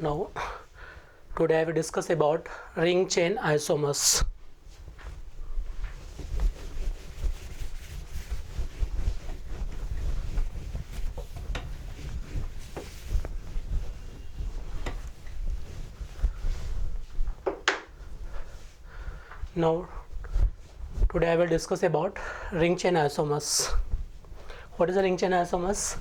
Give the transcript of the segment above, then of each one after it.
Now, today I will discuss about ring chain isomers. Now, today I will discuss about ring chain isomers. What is a ring chain isomers?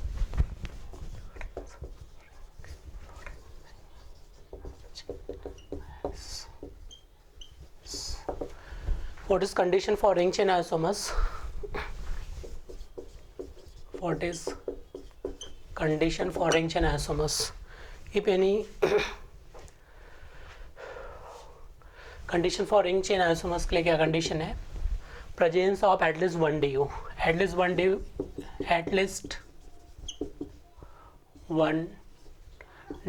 What is condition for ring chain isomers? What is condition for ring chain isomers? If any condition for ring chain isomers के लिए क्या condition है? Presence of at least one DU. At least one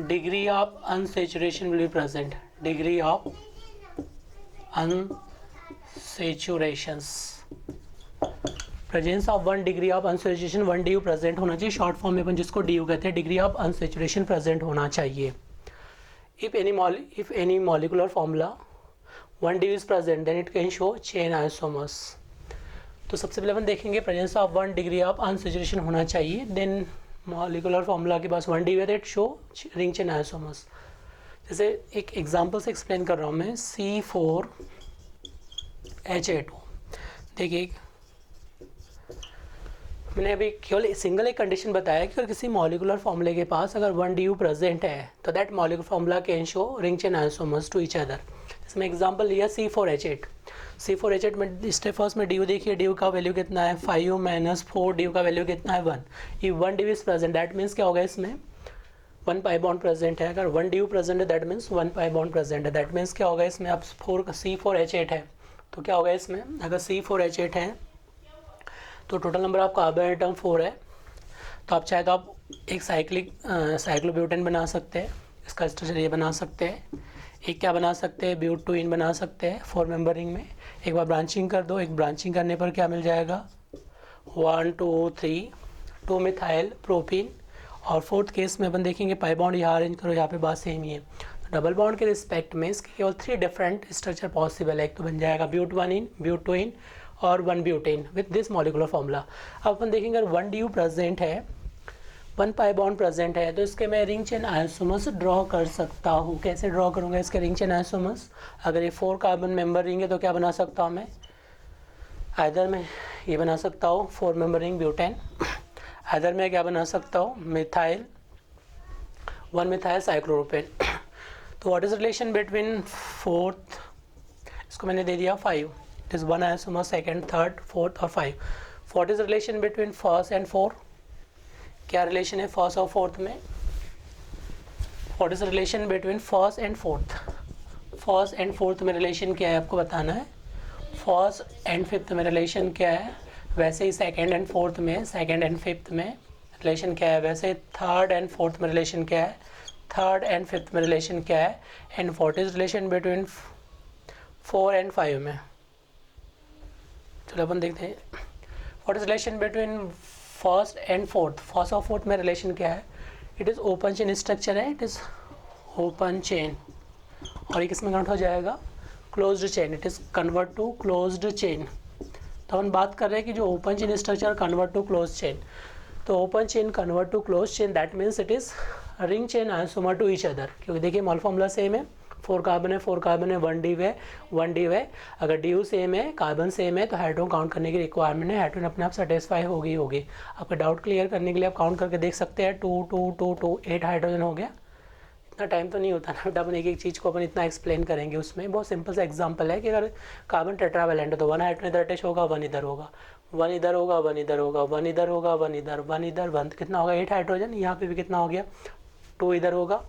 degree of unsaturation will be present. Degree of unsaturations. Presence of 1 degree of unsaturation 1 DU present होना चाहिए. Short form में अपन जिसको DU कहते हैं, डिग्री ऑफ अनसेचुरेशन प्रेजेंट होना चाहिए. If any molecular formula 1 DU is present, then it can show chain isomers. तो सबसे पहले अपन देखेंगे presence of 1 degree of unsaturation होना चाहिए. देन मॉलिकुलर फॉर्मूला के पास 1 DU है, that show ring chain isomers. जैसे एक एग्जांपल से एक्सप्लेन कर रहा हूँ मैं. C4H8. देखिए मैंने अभी केवल सिंगल एक कंडीशन बताया कि अगर किसी मॉलिकुलर फॉर्मूले के पास अगर 1 DU प्रेजेंट है तो that molecular formula can show ring chain isomers to each other. इसमें एग्जांपल लिया C4H8. C4H8 में स्टेप फर्स्ट में DU देखिए, DU का वैल्यू कितना है 5 - 4. DU का वैल्यू कितना है 1. ये 1 DU is present, that means क्या होगा, इसमें 1 पाई बॉन्ड प्रेजेंट है. अगर 1 DU प्रेजेंट है that means 1 pi bond present है. दैट मीन्स क्या होगा, इसमें अब C4H8 है तो क्या होगा इसमें, अगर C4H8 है तो total number of carbon atom 4 है. तो आप चाहे तो आप एक साइक्लोब्यूटेन बना सकते हैं. इसका स्ट्रक्चर ये बना सकते हैं. एक क्या बना सकते हैं, ब्यूटोइन बना सकते हैं 4 मेंबर रिंग में. एक बार ब्रांचिंग कर दो, एक ब्रांचिंग करने पर क्या मिल जाएगा 1 2 3 2 मिथाइल प्रोपीन. और फोर्थ केस में अपन देखेंगे पाई बॉन्ड यहाँ अरेंज करो, यहाँ पे बात सेम ही है. डबल बॉन्ड के रिस्पेक्ट में इसके केवल 3 डिफरेंट स्ट्रक्चर पॉसिबल है. एक तो बन जाएगा ब्यूटोइन और 1 butane with this molecular formula. अब अपन देखेंगे अगर 1 DU प्रेजेंट है, 1 पाई बॉन्ड प्रेजेंट है, तो इसके मैं रिंग चेन आइसोमर्स ड्रॉ कर सकता हूँ. कैसे ड्रॉ करूँगा इसके रिंग चेन आइसोमर्स? अगर ये 4 कार्बन मेंबर रिंग है तो क्या बना सकता हूँ मैं, आइदर मैं ये बना सकता हूँ 4 मेंबर रिंग ब्यूटेन, आइदर मैं क्या बना सकता हूँ 1 मिथाइल साइक्लोप्रोपेन. तो what is relation between fourth, इसको मैंने दे दिया 5. It is 1 isomer, second, third, fourth और 5. What is relation between first and 4? क्या रिलेशन है फर्स्ट और फोर्थ में? What is relation between first and fourth? First and fourth में रिलेशन क्या है आपको बताना है. फर्स्ट एंड फिफ्थ में रिलेशन क्या है, वैसे ही सेकंड एंड फोर्थ में, सेकंड एंड फिफ्थ में रिलेशन क्या है, वैसे थर्ड एंड फोर्थ में रिलेशन क्या है, थर्ड एंड फिफ्थ में रिलेशन क्या है. And what is relation between 4 and 5 में? चलो अपन देखते हैं. What is relation between first and fourth? First और फोर्थ में रिलेशन क्या है? It is open chain structure है, इट इज़ ओपन चेन. और ये किसमें कन्वर्ट हो जाएगा, closed chain. It is convert to closed chain. तो हम बात कर रहे हैं कि जो open chain structure convert to close chain, तो open chain convert to close chain, that means it is ring chain isomer to each other. क्योंकि देखिए मॉल फॉर्मूला सेम है, 4 कार्बन है 1 DU है. अगर DU सेम है, कार्बन सेम है, तो हाइड्रोजन काउंट करने की रिक्वायरमेंट है. हाइड्रोजन अपने आप सेटिस्फाई होगी. आपका डाउट क्लियर करने के लिए आप काउंट करके देख सकते हैं. 2 2 2 2 8 हाइड्रोजन हो गया. इतना टाइम तो नहीं होता ना बेटा, अपन एक चीज़ को अपन इतना एक्सप्लेन करेंगे. उसमें बहुत सिंपल सा एग्जांपल है कि अगर कार्बन टेट्रावैलेंट है तो 1 हाइड्रोजन इधर अटैच होगा, 1 इधर होगा, 1 इधर होगा, 1 इधर होगा, 1 इधर होगा, 1 इधर, 1 इधर, 1 कितना होगा 8 हाइड्रोजन. यहाँ पे भी कितना हो गया 2 इधर होगा,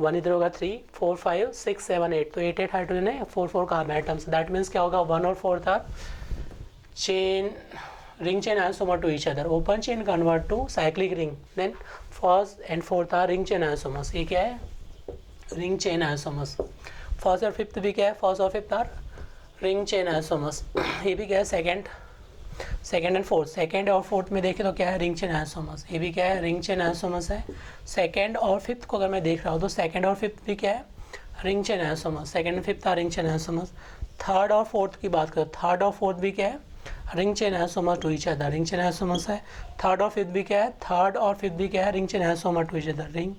1 इधर होगा, 3 4 5 6 7 8. तो 8 हाइड्रोजन है, 4 कार्बन एटम्स. दैट मीन्स क्या होगा 1 और 4 are chain ring chain isomer to each other. Open chain convert to cyclic ring. Then first and fourth are ring chain isomers. ये क्या है, रिंग चेन आइसोमर्स. फर्स्ट और fifth भी क्या है, फर्स्ट और fifth are ring chain isomers. ये भी क्या है, second second and fourth, second और फोर्थ में देखें तो क्या है, रिंग चेन आइसोमर्स, ये भी क्या है, रिंग चेन आइसोमर्स है। सेकेंड और फिफ्थ को अगर मैं देख रहा हूँ तो सेकेंड और फिफ्थ भी क्या है, ring chain isomers, second and fifth are ring chain isomers. Third और फोर्थ की बात करें, थर्ड और फोर्थ भी क्या है, ring chain isomer to each other, ring chain isomers है। थर्ड और फिफ्थ भी क्या है, थर्ड और फिफ्थ भी क्या है, ring chain isomer to each other, ring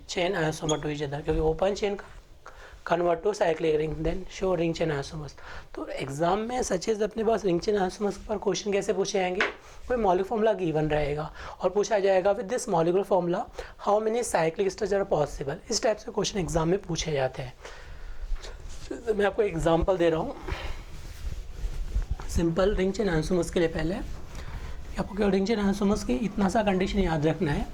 chain isomer to each other, क्योंकि open chain convert to cyclic ring, then show ring chain isomers. तो एग्जाम में सचेज अपने पास रिंग चेन आइसोमर्स पर क्वेश्चन कैसे पूछे जाएंगे, कोई मॉलिक्यूलर फॉर्मूला गिवन रहेगा और पूछा जाएगा with this molecular formula how many cyclic structure are possible, इस टाइप से क्वेश्चन एग्जाम में पूछे जाते हैं। तो मैं आपको एग्जाम्पल दे रहा हूँ सिंपल रिंग चेन आइसोमर्स के लिए। पहले आपको क्या रिंग चेन आइसोमर्स की इतना सा कंडीशन याद रखना है,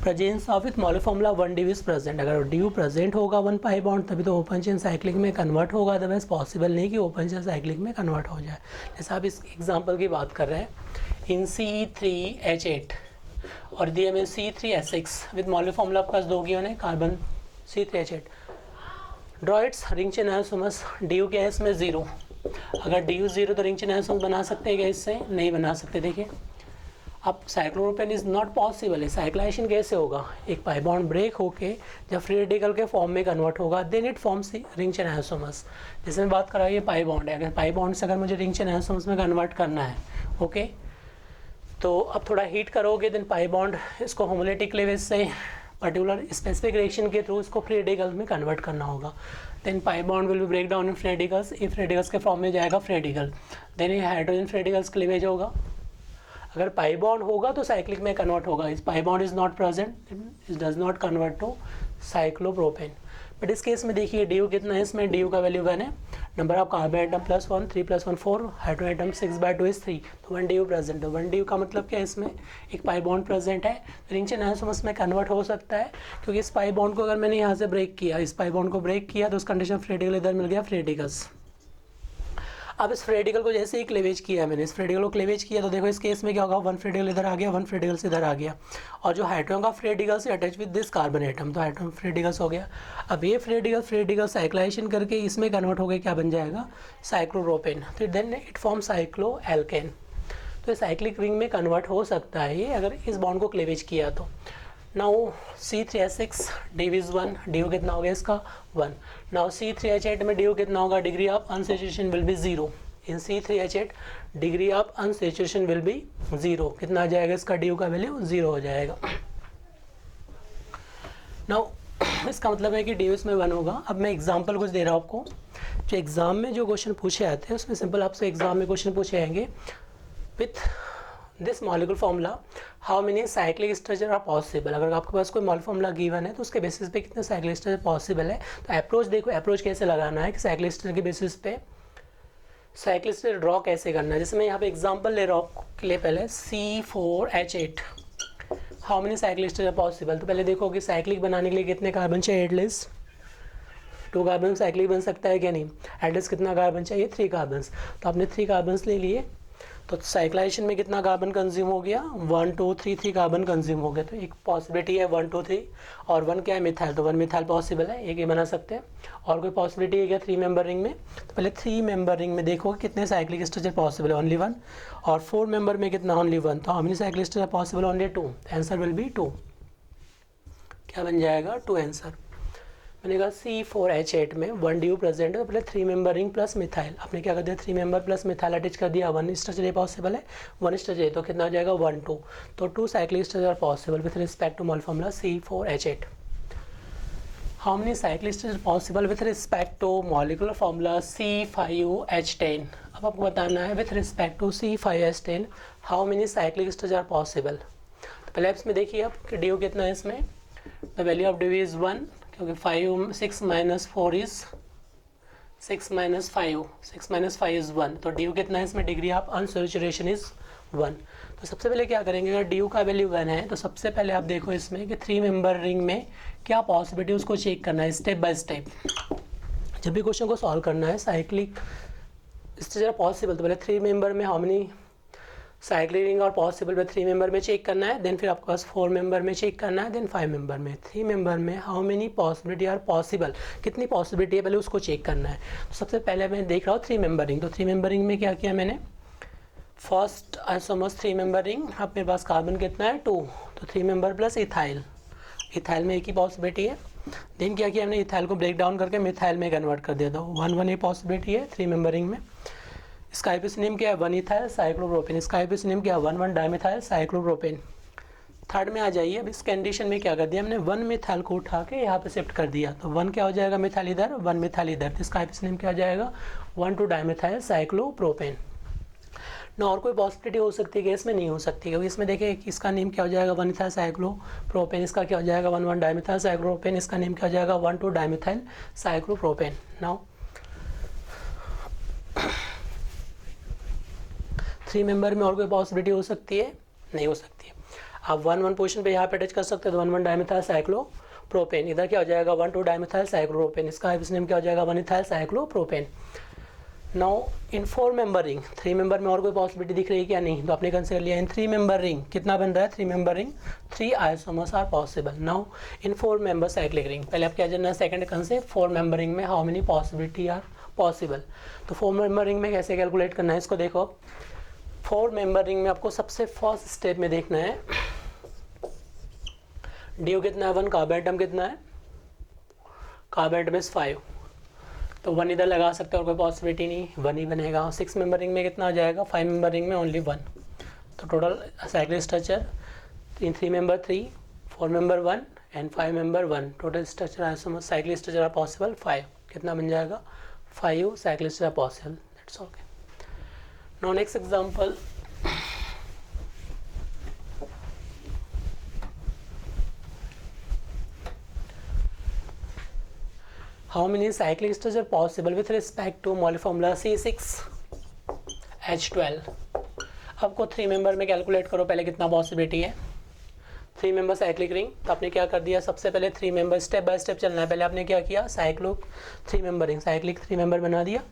presence of with molecular formula 1 due is present, अगर ड्यू प्रेजेंट होगा 1 पाई बॉन्ड तभी तो ओपन चेन साइक्लिक में कन्वर्ट होगा, अदरवाइज पॉसिबल नहीं कि ओपन चेन साइक्लिक में कन्वर्ट हो जाए। जैसे आप इस एग्जांपल की बात कर रहे हैं, इन C3H8 और दिए में C3H6 विद मॉलिक्यूलर फॉर्मूला आपके पास दोगे उन्हें carbon C3H8, draw it's ring chain isomers, due क्या है इसमें 0, अगर ड्यू 0 तो रिंग चेन आइसोमर्स बना सकते हैं क्या, इससे नहीं बना सकते। देखिए अब साइक्लोप्रोपेन इज़ नॉट पॉसिबल है, साइक्लाइजेशन कैसे होगा, एक पाई बॉन्ड ब्रेक होके जब फ्री रेडिकल के फॉर्म में कन्वर्ट होगा then it forms ring chain isomers. जैसे मैं बात कर रहा हूँ ये पाई बॉन्ड है, अगर पाई बॉन्ड से अगर मुझे रिंग चेन आइसोमर्स में कन्वर्ट करना है, ओके, तो अब थोड़ा हीट करोगे देन पाई बॉन्ड इसको होमोलिटिक लेवल से पर्टिकुलर स्पेसिफिक रिएक्शन के थ्रू इसको फ्री रेडिकल में कन्वर्ट करना होगा, then pi bond will be break down in free radicals, if radicals के फॉर्म में जाएगा फ्री रेडिकल, देन ये हाइड्रोजन फ्री रेडिकल्स क्लीवेज होगा। अगर पाई बॉन्ड होगा तो साइक्लिक में कन्वर्ट होगा, इस pi bond is not present, it does not convert to cyclopropane. But इस केस में देखिए ड्यू कितना है, इसमें ड्यू का वैल्यू 1 है, number of carbon atom +1, 3 + 1 4, hydrogen atom 6/2 is 3, तो 1 ड्यू प्रेजेंट है। 1 ड्यू का मतलब क्या है, इसमें एक पाई बॉन्ड प्रेजेंट है, रिंग चेन आइसोमर्स में कन्वर्ट हो सकता है, क्योंकि इस पाई बॉन्ड को अगर मैंने यहाँ से ब्रेक किया, इस पाई बॉन्ड को ब्रेक किया तो उस कंडीशन फ्री रेडिकल इधर मिल गया फ्री रेडिकल्स। अब इस फ्री रेडिकल को जैसे ही क्लेवेज किया मैंने, इस फ्री रेडिकल को क्लेवेज किया तो देखो इस केस में क्या होगा, 1 फ्री रेडिकल इधर आ गया, 1 फ्री रेडिकल से इधर आ गया, और जो हाइड्रोजन का फ्री रेडिकल से attach with this carbon atom, तो हाइड्रोजन फ्री रेडिकल्स हो गया। अब ये फ्री रेडिकल साइक्लाइजेशन करके इसमें कन्वर्ट हो गया, क्या बन जाएगा, साइक्लोप्रोपेन, तो then it form cycloalkane. तो ये साइक्लिक रिंग में कन्वर्ट हो सकता है ये अगर इस बॉन्ड को क्लेवेज किया तो। Now C3H6 due is 1, due कितना हो गया इसका 1। नाउ C3H8 में ड्यू कितना होगा, degree of unsaturation will be 0, in C3H8 degree of unsaturation will be 0, कितना आ जाएगा इसका ड्यू का वैल्यू 0 हो जाएगा। नाउ इसका मतलब है कि ड्यू इसमें 1 होगा। अब मैं एग्जांपल कुछ दे रहा हूँ आपको, जो एग्जाम में जो क्वेश्चन पूछे आते हैं उसमें सिंपल आपसे एग्जाम में क्वेश्चन पूछे जाएंगे with this molecular formula how many cyclic structure are possible, अगर आपके पास कोई मॉलिक्यूलर फॉर्मूला गिवन है तो उसके बेसिस पे कितने साइक्लिक स्ट्रक्चर पॉसिबल है। तो अप्रोच देखो, अप्रोच कैसे लगाना है कि साइक्लिक स्ट्रक्चर के बेसिस पे साइक्लिक स्ट्रक्चर ड्रॉ कैसे करना है। जैसे मैं यहाँ पे एग्जांपल ले रहा हूँ के लिए, पहले C4H8 how many cyclic structure possible, तो पहले देखो कि साइक्लिक बनाने के लिए कितने कार्बन चाहिए, एटलीस्ट 2 कार्बन साइक्लिक बन सकता है क्या, नहीं, एटलीस्ट कितना कार्बन चाहिए, 3 कार्बन, तो आपने 3 कार्बन ले लिए, तो साइक्लाइजेशन में कितना कार्बन कंज्यूम हो गया, 1 2 3 3 कार्बन कंज्यूम हो गया। तो एक पॉसिबिलिटी है 1 2 3 और 1 क्या है, मिथाइल, तो 1 मिथाइल पॉसिबल है, एक ये बना सकते हैं। और कोई पॉसिबिलिटी है क्या 3 मेंबर रिंग में, तो पहले 3 मेंबर रिंग में देखो कितने साइक्लिक स्ट्रक्चर पॉसिबल है, ओनली 1, और 4 मेंबर में कितना, ओनली 1, तो how many cyclic structure possible, only 2, answer will be 2, क्या बन जाएगा 2 आंसर। मैंने कहा C4H8 में 1 ड्यू प्रेजेंट है, तो पहले 3 मेंबर रिंग प्लस मिथाइल, आपने क्या कर दिया 3 मेंबर प्लस मिथाइल अटैच कर दिया, 1 स्ट्रक्चर पॉसिबल है, 1 स्ट्रक्चर, तो कितना हो जाएगा 1 2, तो 2 cyclic structure possible with respect to mol formula C4H8। How many cyclic structure possible with respect to molecular formula C5H10। अब आपको बताना है with respect to C5H10 how many cyclic structure possible. तो पहले इसमें देखिए अब कि ड्यू कितना है, इसमें the value of due is 1, क्योंकि 6 - 4 इज 6 - 5 इज 1, तो ड्यू कितना है इसमें, डिग्री ऑफ अनसैचुरेशन इज 1। तो सबसे पहले क्या करेंगे, अगर ड्यू का वैल्यू 1 है तो सबसे पहले आप देखो इसमें कि 3 मेंबर रिंग में क्या पॉसिबिलिटी उसको चेक करना है स्टेप बाय स्टेप। जब भी क्वेश्चन को सॉल्व करना है साइक्लिक स्ट्रक्चर पॉसिबल, तो पहले 3 मेंबर में हाउ मेनी साइक्लिक रिंग और पॉसिबल में 3 मेंबर में चेक करना है, देन फिर आपके पास 4 मेंबर में चेक करना है, देन 5 मेंबर में, 3 मेंबर में how many possibility are possible, कितनी पॉसिबिलिटी है पहले उसको चेक करना है। तो सबसे पहले मैं देख रहा हूँ 3 मेंबर रिंग, तो 3 मेंबर रिंग में क्या किया मैंने, फर्स्ट आइसोमर्स 3 मेंबर रिंग, अब मेरे पास कार्बन कितना है 2, तो 3 मेंबर प्लस इथाइल, इथाइल में एक ही पॉसिबिलिटी है। देन क्या किया हमने, इथाइल को ब्रेक डाउन करके मिथाइल में कन्वर्ट कर दिया, तो 1 ये पॉसिबिलिटी है 3 मेंबर रिंग में। इसका आईपीसी नेम क्या है, 1 इथाइल साइक्लोप्रोपेन, इसका आईपीसी नेम क्या है, 1 डाइमिथाइल साइक्लोप्रोपेन। थर्ड में आ जाइए, अब इस कंडीशन में क्या कर दिया हमने, 1 मिथाइल को उठा के यहाँ पे शिफ्ट कर दिया, तो 1 क्या हो जाएगा मिथाइल इधर, 1 मिथाइल इधर, तो इसका आईपीसी नेम क्या हो जाएगा, 1 डाइमिथाइल साइक्लोप्रोपेन। ना और कोई पॉसिबिलिटी हो सकती है कि इसमें नहीं हो सकती, क्योंकि इसमें देखिए इसका नेम क्या हो जाएगा, 1 मिथाइल साइक्लोप्रोपेन, इसका क्या हो जाएगा 1 डाइमिथाइल साइक्लोप्रोपेन, इसका नेम क्या हो जाएगा 1 डाइमिथाइल साइक्लोप्रोपेन। नाउ 3 मेंबर में और कोई पॉसिबिलिटी हो सकती है, नहीं हो सकती है। आप 1 पोजीशन पे यहाँ पे अटैच कर सकते हैं, तो 1 डाइमिथाइल साइक्लोप्रोपेन, इधर क्या हो जाएगा 1 डाइमिथाइल साइक्लोप्रोपेन, इसका आईपीसी नेम क्या हो जाएगा 1 ethyl cyclopropane. Now in 4 member ring, 3 member में और कोई पॉसिबिलिटी दिख रही है क्या, नहीं, तो आपने कंसीडर लिया इन 3 मेंबर रिंग कितना बन रहा है, 3 member ring 3 isomers are possible. Now in 4 member cyclic ring, पहले आप क्या जानना है सेकंड कंसेप्ट, 4 मेंबर रिंग में how many possibility are possible. तो 4 मेंबर रिंग में कैसे कैलकुलेट करना है इसको देखो, 4 मेंबर रिंग में आपको सबसे फर्स्ट स्टेप में देखना है ड्यू कितना है 1, कार्बन एटम कितना है, कार्बन एटम इज 5, तो 1 इधर लगा सकते हो और कोई पॉसिबिलिटी नहीं, 1 ही बनेगा। 6 मेंबर रिंग में कितना आ जाएगा, 5 मेंबर रिंग में ओनली 1, तो total cyclic structure 3 member 3, 4 member 1 and 5 member 1, total structure isomer cyclic structure are possible 5, कितना बन जाएगा 5 cyclic structure possible, that's okay. Now next example, how many cyclic structure possible with respect to molar formula C6H12। आपको 3 member में calculate करो पहले कितना possibility है, 3 member cyclic ring, तो आपने क्या कर दिया, सबसे पहले 3 मेंबर स्टेप बाय स्टेप चलना है। पहले आपने क्या किया, cyclo 3 member ring, cyclic 3 member बना दिया।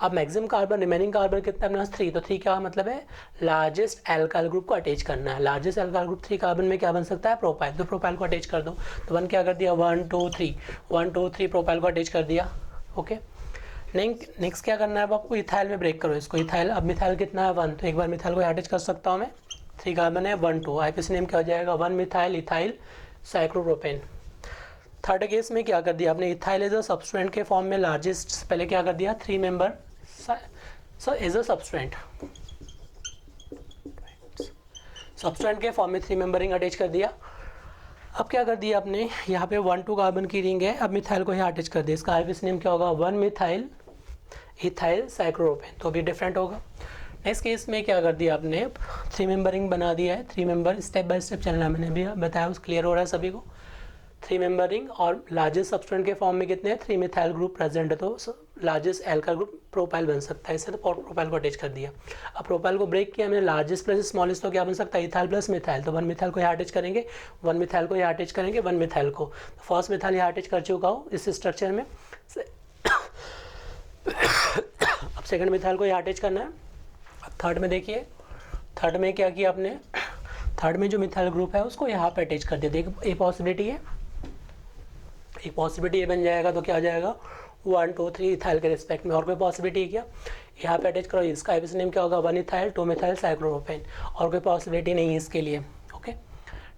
अब मैक्सिमम कार्बन, रिमेनिंग कार्बन कितना अपने पास 3, तो 3 क्या मतलब है, लार्जेस्ट एल्काइल ग्रुप को अटैच करना है। लार्जेस्ट एल्काइल ग्रुप 3 कार्बन में क्या बन सकता है, प्रोपाइल, तो प्रोपाइल को अटैच कर दो। तो 1 क्या कर दिया, 1 2 3, 1 2 3 प्रोपाइल को अटैच कर दिया, ओके। नेक्स्ट क्या करना है, अब आपको इथाइल में ब्रेक करो इसको, इथाइल, अब मिथाइल कितना है 1, तो एक बार मिथाइल को अटैच कर सकता हूँ मैं, 3 कार्बन है 1 2, आईपीसी नेम क्या हो जाएगा 1 methyl ethyl cyclopropane. Third case में क्या कर दिया आपने, इथाइल एज अ सब्सटेंट के फॉर्म में लार्जेस्ट, पहले क्या कर दिया 3 मेंबर एज अ सब्सटेंट के फॉर्म में 3 मेंबर रिंग अटैच कर दिया। अब क्या कर दिया आपने, यहाँ पे 1 2 कार्बन की रिंग है, अब मिथाइल को यहाँ अटैच कर दिया, इसका आईपीसी नेम क्या होगा 1 मिथाइल इथाइल साइक्लोप्रोपेन, तो भी डिफरेंट होगा। नेक्स्ट केस में क्या कर दिया आपने, 3 मेंबर रिंग बना दिया है, 3 मेंबर स्टेप बाय स्टेप चलना है, मैंने भी बताया, उस क्लियर हो रहा है सभी को। 3 मेंबर रिंग और लार्जेस्ट सब्सटेंट के फॉर्म में कितने हैं, 3 मिथाइल ग्रुप प्रेजेंट है, तो लार्जेस्ट एल्काइल ग्रुप प्रोपाइल बन सकता है, इसे तो प्रोपाइल को अटैच कर दिया। अब प्रोपाइल को ब्रेक किया मैंने, लार्जेस्ट प्लस स्मॉलेस्ट, तो क्या बन सकता है इथाइल प्लस मिथाइल, तो 1 मिथाइल को यहाँ अटैच करेंगे, 1 मिथाइल को यहाँ अटैच करेंगे, 1 मिथाइल को, फर्स्ट मिथाइल यहाँ अटैच कर चुका हूँ इस स्ट्रक्चर में, अब सेकंड मिथाइल को यहाँ अटैच करना है। अब थर्ड में देखिए, थर्ड में क्या किया आपने, थर्ड में जो मिथाइल ग्रुप है उसको यहाँ पे अटैच कर दिया, देखिए एक पॉसिबिलिटी है, एक पॉसिबिलिटी ये बन जाएगा, तो क्या हो जाएगा 1 2 3 इथाइल के रिस्पेक्ट में, और कोई पॉसिबिलिटी है क्या, यहाँ पे अटैच करो, इसका आईपीसी नेम क्या होगा 1 इथाइल 2 मिथाइल साइक्लोप्रोपेन, और कोई पॉसिबिलिटी नहीं है इसके लिए, ओके।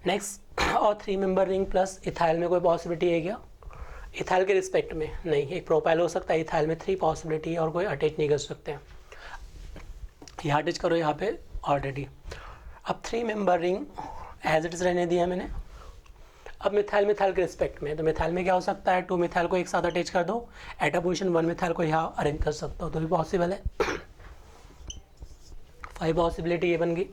नेक्स्ट, और 3 मेंबर रिंग प्लस इथाइल में कोई पॉसिबिलिटी है क्या, इथाइल के रिस्पेक्ट में नहीं, एक प्रोपाइल हो सकता है, इथाइल में 3 पॉसिबिलिटी है और कोई अटैच नहीं कर सकते हैं, यहाँ अटैच करो यहाँ पे ऑलरेडी। अब 3 member ring as it is रहने दिया मैंने। अब मिथाइल के रिस्पेक्ट में, तो मिथाइल में क्या हो सकता है, 2 मिथाइल को एक साथ अटैच कर दो, एट अ पोजिशन 1 मिथाइल को यहाँ अरेंज कर सकता हो, तो भी पॉसिबल है। 5 पॉसिबिलिटी ये बन गई।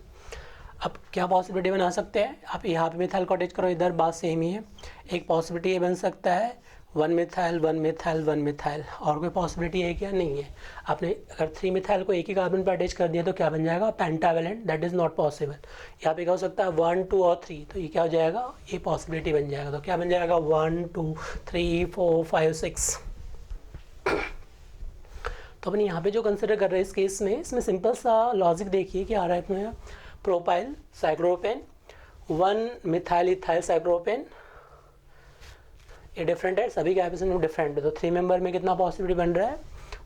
अब क्या पॉसिबिलिटी बना सकते हैं, आप यहाँ पे मिथाइल को अटैच करो, इधर बात सेम ही है। एक पॉसिबिलिटी ये बन सकता है 1 मिथाइल 1 मिथाइल 1 मिथाइल, और कोई पॉसिबिलिटी है क्या, नहीं है। आपने अगर 3 मिथाइल को एक ही कार्बन पर अटैच कर दिया तो क्या बन जाएगा, pentavalent, that is not possible. यहाँ पे क्या हो सकता है 1 2 और 3, तो ये क्या हो जाएगा, ये पॉसिबिलिटी बन जाएगा, तो क्या बन जाएगा 1 2 3 4 5 6। तो अपन यहाँ पे जो कंसिडर कर रहे हैं इस केस में, इसमें सिंपल सा लॉजिक देखिए कि आ रहा है इसमें, propyl cyclopropane 1 methyl ethyl cyclopropane, ये डिफरेंट है, सभी के एप्लीकेशन में डिफरेंट है, तो 3 मेंबर में कितना पॉसिबिलिटी बन रहा है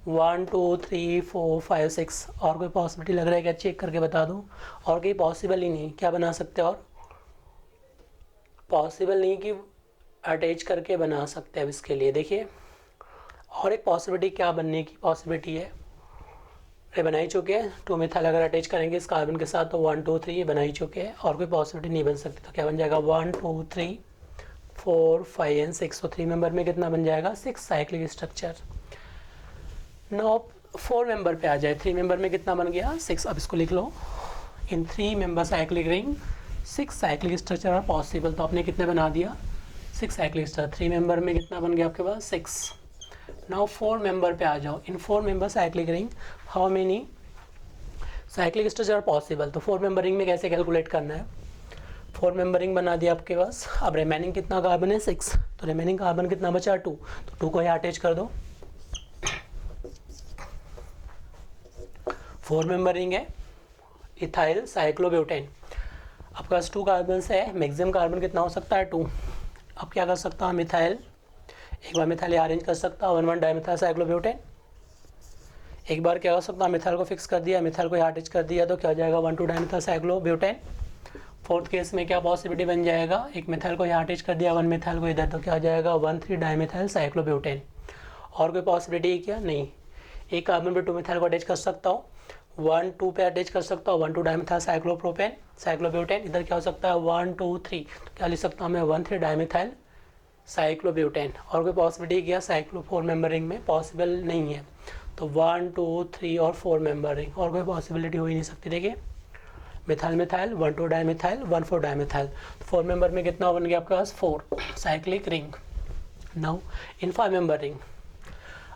1 2 3 4 5 6 और कोई पॉसिबिलिटी लग रहा है क्या? चेक करके बता दूँ। और कहीं पॉसिबल ही नहीं, क्या बना सकते? और पॉसिबल नहीं कि अटैच करके बना सकते हैं। अब इसके लिए देखिए और एक पॉसिबिलिटी क्या बनने की पॉसिबिलिटी है, ये बना ही चुके हैं। 2 मिथाइल अगर अटैच करेंगे इस कार्बन के साथ तो 1 2 3 ये बना ही चुके हैं और कोई पॉसिबिलिटी नहीं बन सकती। तो क्या बन जाएगा? 1 2 3 4 5 एंड 6। तो 3 मेंबर में कितना बन जाएगा? 6 साइक्लिक स्ट्रक्चर। नाउ 4 मेंबर पे आ जाए। 3 मेंबर में कितना बन गया? 6। अब इसको लिख लो, in 3 member cyclic ring 6 cyclic structure are possible. तो आपने कितने बना दिया? 6 साइक्लिक स्ट्रक्चर। 3 मेंबर में कितना बन गया आपके पास? 6। नाउ 4 मेंबर पे आ जाओ। In 4 member cyclic ring how many cyclic structure are possible. तो 4 मेंबर रिंग में कैसे कैलकुलेट करना है? 4 मेंबर रिंग बना दिया आपके पास। अब रिमेनिंग कितना कार्बन है? 6। तो रिमेनिंग कार्बन कितना बचा? 2। तो 2 को यहाँ अटैच कर दो। 4 मेंबर रिंग है, इथाइल साइक्लोब्यूटेन। आपके पास 2 कार्बन है, मैक्सिमम कार्बन कितना हो सकता है? 2। अब क्या कर सकता हूँ? मिथाइल, एक बार मिथाइल अरेंज कर सकता हूँ 1 1 डाइमिथाइल साइक्लोब्यूटेन। एक बार क्या कर सकता हूँ? मिथाइल को फिक्स कर दिया, मिथाइल को यहाँ अटैच कर दिया तो क्या हो जाएगा? 1 2 डाइमिथाइल साइक्लोब्यूटेन। फोर्थ केस में क्या पॉसिबिलिटी बन जाएगा? एक मिथाइल को यहाँ अटैच कर दिया, 1 मिथाइल को इधर, तो क्या हो जाएगा? 1 3 डाइमिथाइल साइक्लोब्यूटेन। और कोई पॉसिबिलिटी है क्या? नहीं। एक कार्बन पे 2 मिथाइल को अटैच कर सकता हूँ, 1 2 पे अटैच कर सकता हूँ, 1 2 डाइमिथाइल साइक्लोप्रोपेन साइक्लोब्यूटेन। इधर क्या हो सकता है? 1 2 3। तो क्या लिख सकता हूँ मैं? 1 3 डाइमिथाइल साइक्लोब्यूटेन। और कोई पॉसिबिलिटी क्या? साइक्लो 4 मेंबर रिंग में पॉसिबल नहीं है। तो 1 2 3 और 4 मेंबर रिंग, और कोई पॉसिबिलिटी हो ही नहीं सकती। देखिए methyl methyl 1 2 dimethyl 1 4 dimethyl. 4 member में कितना बन गया आपके पास? 4 cyclic ring. Now in 5 member ring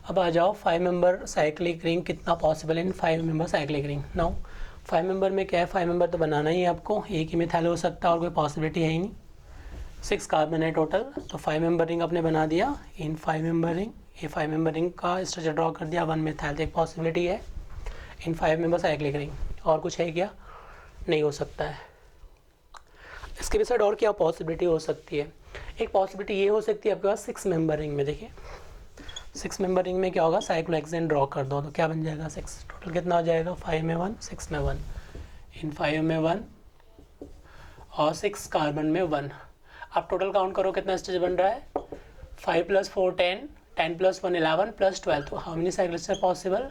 अब आ जाओ। 5 मेंबर साइक्लिक रिंग कितना possible in 5 member cyclic ring? Now 5 member में क्या है? 5 मेंबर तो बनाना ही है आपको, एक ही मिथाइल हो सकता है और कोई पॉसिबिलिटी है ही नहीं। 6 कार्बन है टोटल। तो 5 मेंबर रिंग आपने बना दिया। इन 5 मेंबर रिंग, ये 5 मेंबर रिंग का स्ट्रक्चर ड्रॉ कर दिया 1 मिथाइल। तो एक पॉसिबिलिटी है इन 5 मेंबर साइक्लिक रिंग। और कुछ है क्या? नहीं हो सकता है। इसके भी साइड और क्या पॉसिबिलिटी हो सकती है? एक पॉसिबिलिटी ये हो सकती है आपके पास 6 मेंबर रिंग में। देखिए 6 मेंबर रिंग में क्या होगा? साइक्लोहेक्सेन ड्रॉ कर दो तो क्या बन जाएगा? 6। टोटल कितना हो जाएगा? 5 में 1 6 में 1। इन 5 में 1 और 6 कार्बन में 1। आप टोटल काउंट करो कितना स्ट्रक्चर बन रहा है? 5 + 4 10, 10 + 1 11 + 12। तो how many cyclic structure possible?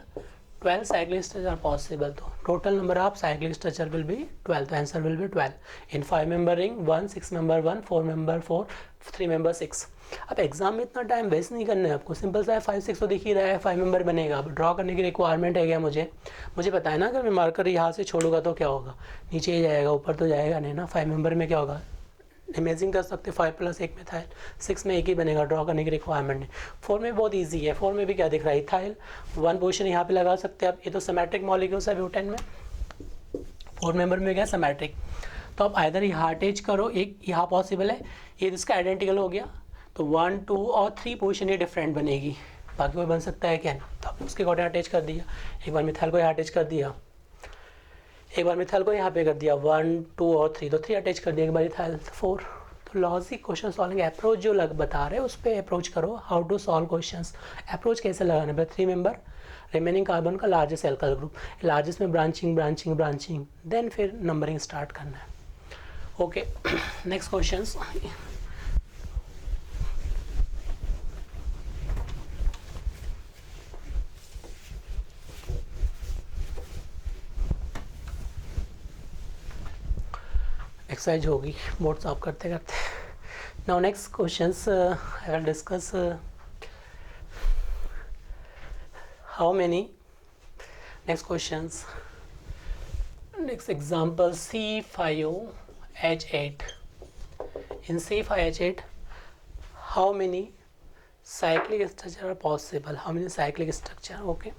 12 cyclic structure are possible. तो total number of cyclic structure will be 12. The answer will be 12. In 5 member ring 1, 6 member 1, 4 member 4, 3 member 6. अब एग्जाम में इतना टाइम वेस्ट नहीं करना है आपको, सिंपल सा है। 5 6 तो दिख ही रहा है, 5 मेंबर बनेगा। अब ड्रॉ करने की रिक्वायरमेंट है क्या? मुझे पता है ना, अगर मैं मार्कर यहाँ से छोड़ूंगा तो क्या होगा? नीचे ही जाएगा, ऊपर तो जाएगा नहीं ना। 5 मेंबर में क्या होगा? इमेजिन कर सकते 5 + 1 मिथाइल, 6 में एक ही बनेगा, ड्रॉ करने की रिक्वायरमेंट नहीं। 4 में बहुत इजी है। 4 में भी क्या दिख रहा है? इथाइल 1 पोजीशन यहाँ पे लगा सकते हैं आप। ये तो सिमेट्रिक मॉलिक्यूल्स है ब्यूटेन में। 4 मेंबर में क्या? सिमेट्रिक। तो आप आइदर यहाँ अटैच करो, एक यहाँ पॉसिबल है, ये इसका आइडेंटिकल हो गया तो 1 2 और 3 पोजीशन ये डिफरेंट बनेगी, बाकी कोई बन सकता है क्या? तो आप उसके अकॉर्डिंग अटैच कर दिया। एक बार मिथाइल को यहाँ अटैच कर दिया, एक बार मिथाइल को यहाँ पे कर दिया 1 2 और 3, तो 3 अटैच कर दिया, एक बार इथाइल 4। तो लॉजिक क्वेश्चन सॉल्विंग अप्रोच जो बता रहे हैं उस पर अप्रोच करो। How to solve questions, approach कैसे लगाना है? 3 मेंबर रिमेनिंग कार्बन का लार्जेस्ट एल्काइल ग्रुप, लार्जेस्ट में ब्रांचिंग ब्रांचिंग ब्रांचिंग, देन फिर नंबरिंग स्टार्ट करना है। Okay next questions. एक्सरसाइज होगी बोर्ड साफ करते करते। Now next questions I will discuss how many. Next questions, next example C5H8। In C5H8 how many cyclic structure are possible? How many cyclic structure? Okay,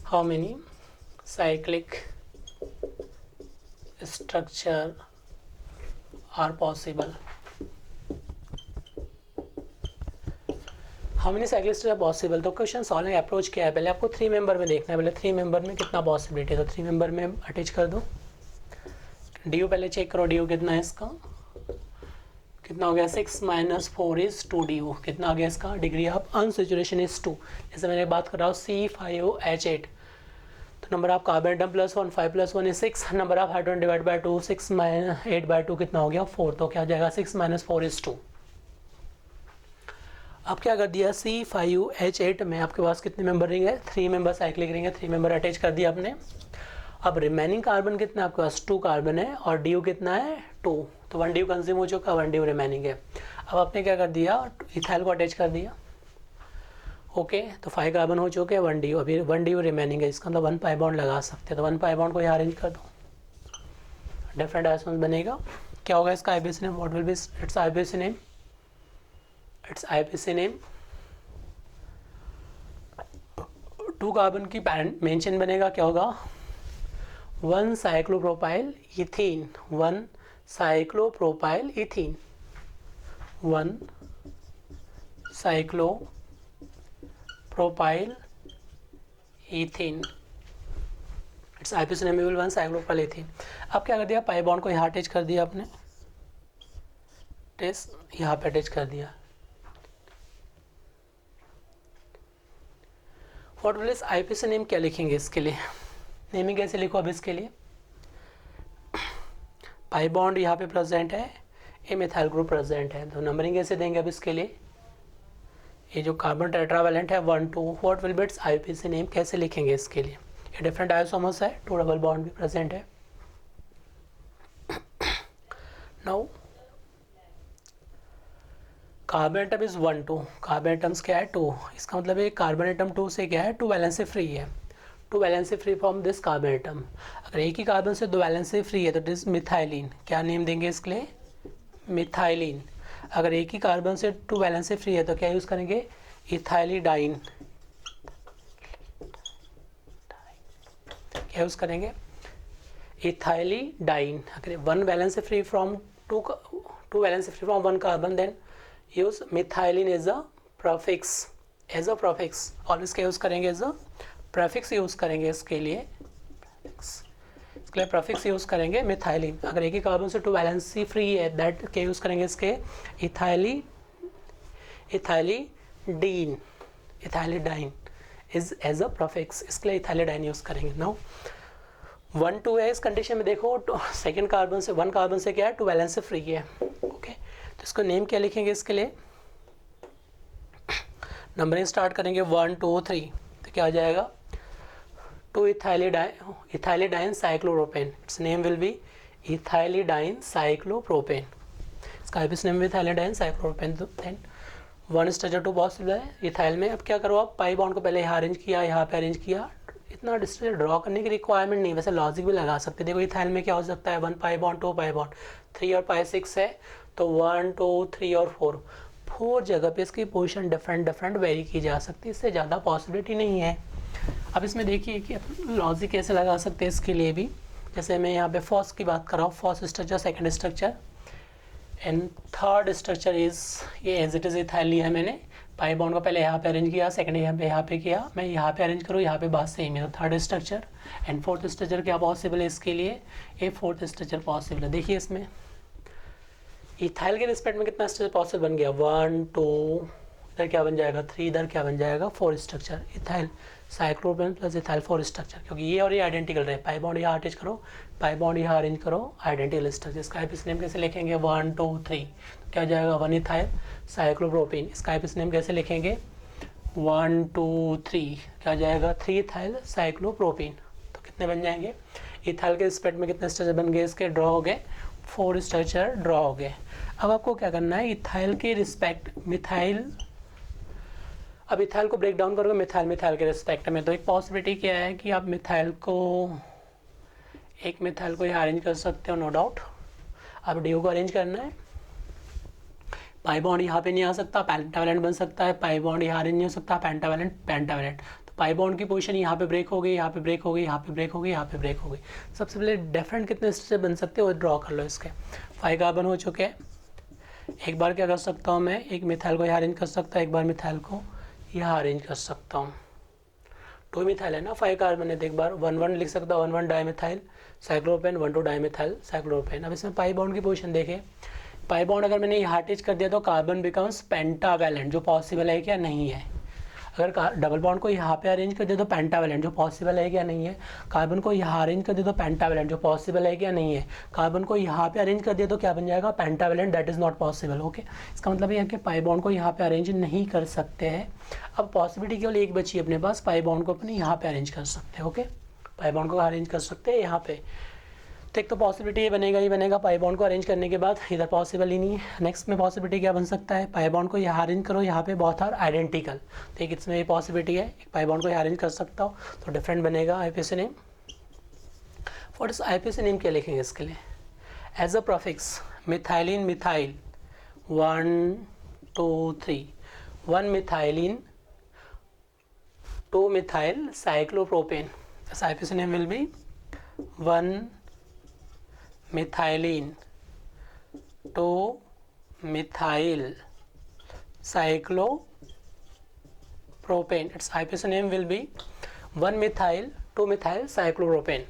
how many cyclic structure are possible? How many cyclic structure are possible? तो question solving approach क्या है? पहले आपको 3 member में देखना है। पहले 3 member में कितना पॉसिबिलिटी है, तो 3 मेंबर में अटैच कर दो। डी यू पहले चेक करो, डी यू कितना है इसका? कितना हो गया 6 - 4 इज 2 du। कितना आ गया इसका डिग्री ऑफ अनसैचुरेशन इज 2। जैसे मैंने बात कर रहा हूँ C5H8, तो number of carbon atom +1, 5 + 1 is 6, number of hydrogen divide by 2, 6 - 8/2 कितना हो गया 4, तो क्या हो जाएगा 6 - 4 is 2। अब क्या कर दिया C5H8 में आपके पास कितने मेंबर रिंग है, 3 मेंबर साइक्लिक रिंग है, 3 मेंबर अटैच कर दिया आपने। अब रिमेनिंग कार्बन कितना आपके पास 2 कार्बन है और ड्यू कितना है 2, तो 1 ड्यू कंज्यूम हो चुका, 1 ड्यू रिमेनिंग है। अब आपने क्या कर दिया इथाइल को अटैच कर दिया। ओके, तो 5 कार्बन हो चुके हैं, 1 ड्यू, अभी 1 ड्यू रिमेनिंग है, इसका मतलब 1 पाई बॉन्ड लगा सकते हैं, तो 1 पाई बॉन्ड को यहाँ अरेंज कर दो, डिफरेंट आइसोन्स बनेगा। क्या होगा इसका IUPAC name, what will be it's IPC name, it's IPC name. 2 carbon की मेंशन बनेगा, क्या होगा 1 cyclopropyl ethene, 1 cyclopropyl ethene, 1 cyclopropyl ethene, it's IPC name will 1 cyclopropyl ethene. अब क्या कर दिया पाई बॉन्ड को यहाँ अटैच कर दिया आपने, टेस्ट यहाँ पे अटैच कर दिया। What will is IPC name, क्या लिखेंगे इसके लिए, नेमिंग कैसे लिखो अब इसके लिए। पाई बॉन्ड यहाँ पे प्रेजेंट है, ए मिथाइल ग्रुप प्रेजेंट है, तो नंबरिंग कैसे देंगे अब इसके लिए। ये जो कार्बन टेट्रावैलेंट है 1 2, what will be it's IPC name, कैसे लिखेंगे इसके लिए। ये डिफरेंट आइसोमर्स है, 2 डबल बॉन्ड भी प्रेजेंट है। Now carbon atom is 1 2, carbon atoms क्या है 2, इसका मतलब है कार्बन एटम 2 से क्या है 2 वैलेंसी फ्री है, 2 valency free from this carbon atom. अगर एक ही कार्बन से 2 वैलेंसी फ्री है तो इट इज मिथाइलिन, क्या नेम देंगे इसके लिए मिथाइलिन। अगर एक ही कार्बन से 2 वैलेंसी फ्री है तो क्या यूज़ करेंगे इथाइलिडाइन, क्या यूज़ करेंगे इथाइलिडाइन। अगर 1 valency free from 2 valency free from 1 carbon then use methylene as a prefix, as a prefix always क्या यूज़ करेंगे एज अ प्रीफिक्स यूज़ करेंगे इसके लिए, इसके लिए प्रीफिक्स यूज़ करेंगे मिथाइलिन। अगर एक ही कार्बन से 2 वैलेंसी फ्री है दैट क्या यूज़ करेंगे इसके ethylidene, ethylidene is as a prefix, इसके लिए इथाइलिडाइन यूज़ करेंगे। नाउ 1 2 है, इस कंडीशन में देखो सेकेंड कार्बन से 1 कार्बन से क्या है 2 वैलेंसी फ्री है। ओके, तो इसको नेम क्या लिखेंगे इसके लिए, नंबरिंग स्टार्ट करेंगे 1 2 3, तो क्या आ जाएगा 2 ethylidene cyclopropane, it's name will be ethylidene cyclopropane, इसका आईपीसी नेम भी इथाइलिडाइन साइक्लोप्रोपेन। तो देन 1 स्ट्रक्चर 2 पॉसिबल है इथाइल में। अब क्या करो आप पाई बॉन्ड को पहले यहाँ अरेंज किया, यहाँ पे अरेंज किया, इतना डिस्टेंस ड्रॉ करने की रिक्वायरमेंट नहीं, वैसे लॉजिक भी लगा सकते। देखो इथाइल में क्या हो सकता है 1 पाई बॉन्ड 2 पाई बॉन्ड, 3 और पाई 6 है, तो 1 2 3 और 4 जगह पे इसकी पोजीशन डिफरेंट वेरी की जा सकती है, इससे ज़्यादा पॉसिबिलिटी नहीं है। अब इसमें देखिए कि लॉजिक कैसे लगा सकते हैं इसके लिए भी, जैसे मैं यहाँ पे फर्स्ट की बात कर रहा हूँ, first structure second structure and third structure is ये एज इट इज इथाइल लिया है मैंने, पाई बॉन्ड को पहले यहाँ पे अरेंज किया, सेकंड यहाँ पे किया, मैं यहाँ पे अरेंज करूँ, यहाँ पे बात सेम है, तो third structure and fourth structure क्या पॉसिबल है इसके लिए, ये फोर्थ स्ट्रक्चर पॉसिबल है। देखिए इसमें इथाइल के रिस्पेक्ट में कितना स्ट्रक्चर पॉसिबल बन गया 1 2, इधर क्या बन जाएगा 3, इधर क्या बन जाएगा 4 structure, ethyl cyclopropane plus ethyl 4 structure, क्योंकि ये और ये आइडेंटिकल रहे। पाई बॉन्ड यहाँ अटैच करो, पाई बॉन्ड यहाँ अरेंज करो, आइडेंटिकल स्ट्रक्चर। इसका आईपीसी नेम कैसे लिखेंगे 1 2 3, तो क्या जाएगा 1 इथाइल साइक्लोप्रोपेन। इसका आईपीसी नेम कैसे लिखेंगे 1 2 3, क्या जाएगा 3 इथाइल साइक्लोप्रोपेन। तो कितने बन जाएंगे इथाइल के रिस्पेक्ट में कितने स्ट्रक्चर बन गए इसके, ड्रॉ हो गए 4 स्ट्रक्चर ड्रॉ हो गए। अब आपको क्या करना है इथाइल के रिस्पेक्ट मिथाइल, अब इथाइल को ब्रेक डाउन करोगे मिथाइल के रिस्पेक्ट में, तो एक पॉसिबिलिटी क्या है कि आप मिथाइल को यहाँ अरेंज कर सकते हो, नो डाउट। अब डी को अरेंज करना है, पाई बॉन्ड यहाँ पे नहीं आ सकता, पेंटावैलेंट बन सकता है, पाई बॉन्ड यहाँ अरेंज नहीं हो सकता, पेंटावैलेंट। तो पाई बॉन्ड की पोजीशन यहाँ पे ब्रेक हो गई, यहाँ पे ब्रेक हो गई, यहाँ पे ब्रेक हो गई, यहाँ पे ब्रेक हो गई। सबसे पहले डिफरेंट कितने स्ट्रक्चर बन सकते हो ड्रॉ कर लो इसके। 5 कार्बन हो चुके हैं, एक बार क्या कर सकता हूँ मैं, एक मिथाइल को यहाँ अरेंज कर सकता हूँ, एक बार मिथाइल को यहाँ अरेंज कर सकता हूँ। 2 मिथाइल है ना, 5 कार्बन है, तो एक बार 1 1 लिख सकता हूँ, 1 1 डाईमिथाइल साइक्लोप्रोपेन, 1 2 डाईमिथाइल साइक्लोप्रोपेन। अब इसमें पाई बॉन्ड की पोजीशन देखें, पाई बॉन्ड अगर मैंने यहाँ अटैच कर दिया तो कार्बन बिकम्स पेंटावेलेंट, जो पॉसिबल है क्या नहीं है। अगर डबल बॉन्ड को यहाँ पे अरेंज कर दिया तो पेंटावेलेंट, जो पॉसिबल है क्या नहीं है। कार्बन को यहाँ अरेंज कर दिया तो पेंटावेलेंट, जो पॉसिबल है क्या नहीं है। कार्बन को यहाँ पे अरेंज कर दिया तो क्या बन जाएगा, pentavalent, that is not possible. Okay, इसका मतलब ये है कि पाई बॉन्ड को यहाँ पे अरेंज नहीं कर सकते हैं। अब पॉसिबिलिटी केवल एक बची अपने पास, पाई बॉन्ड को अपने यहाँ पे अरेंज कर सकते हैं। ओके, पाई बॉन्ड को अरेंज कर सकते हैं यहाँ पे। तो एक तो पॉसिबिलिटी ये बनेगा ही बनेगा, पाई बॉन्ड को अरेंज करने के बाद, इधर पॉसिबल ही नहीं है। नेक्स्ट में पॉसिबिलिटी क्या बन सकता है, पाई बॉन्ड को यहाँ अरेंज करो, यहाँ पे बहुत आर आइडेंटिकल, तो एक इसमें ये पॉसिबिलिटी है, एक पाई बॉन्ड को यहाँ अरेंज कर सकता हो तो डिफरेंट बनेगा IPC name. What is IPC name, क्या लिखेंगे इसके लिए, as a prefix methylene methyl 1 2 3, 1 methylene 2 methyl cyclopropane, this IPC name will be 1 methylene 2 methyl cyclopropane, its IPC name will be 1 methyl 2 methyl cyclopropane।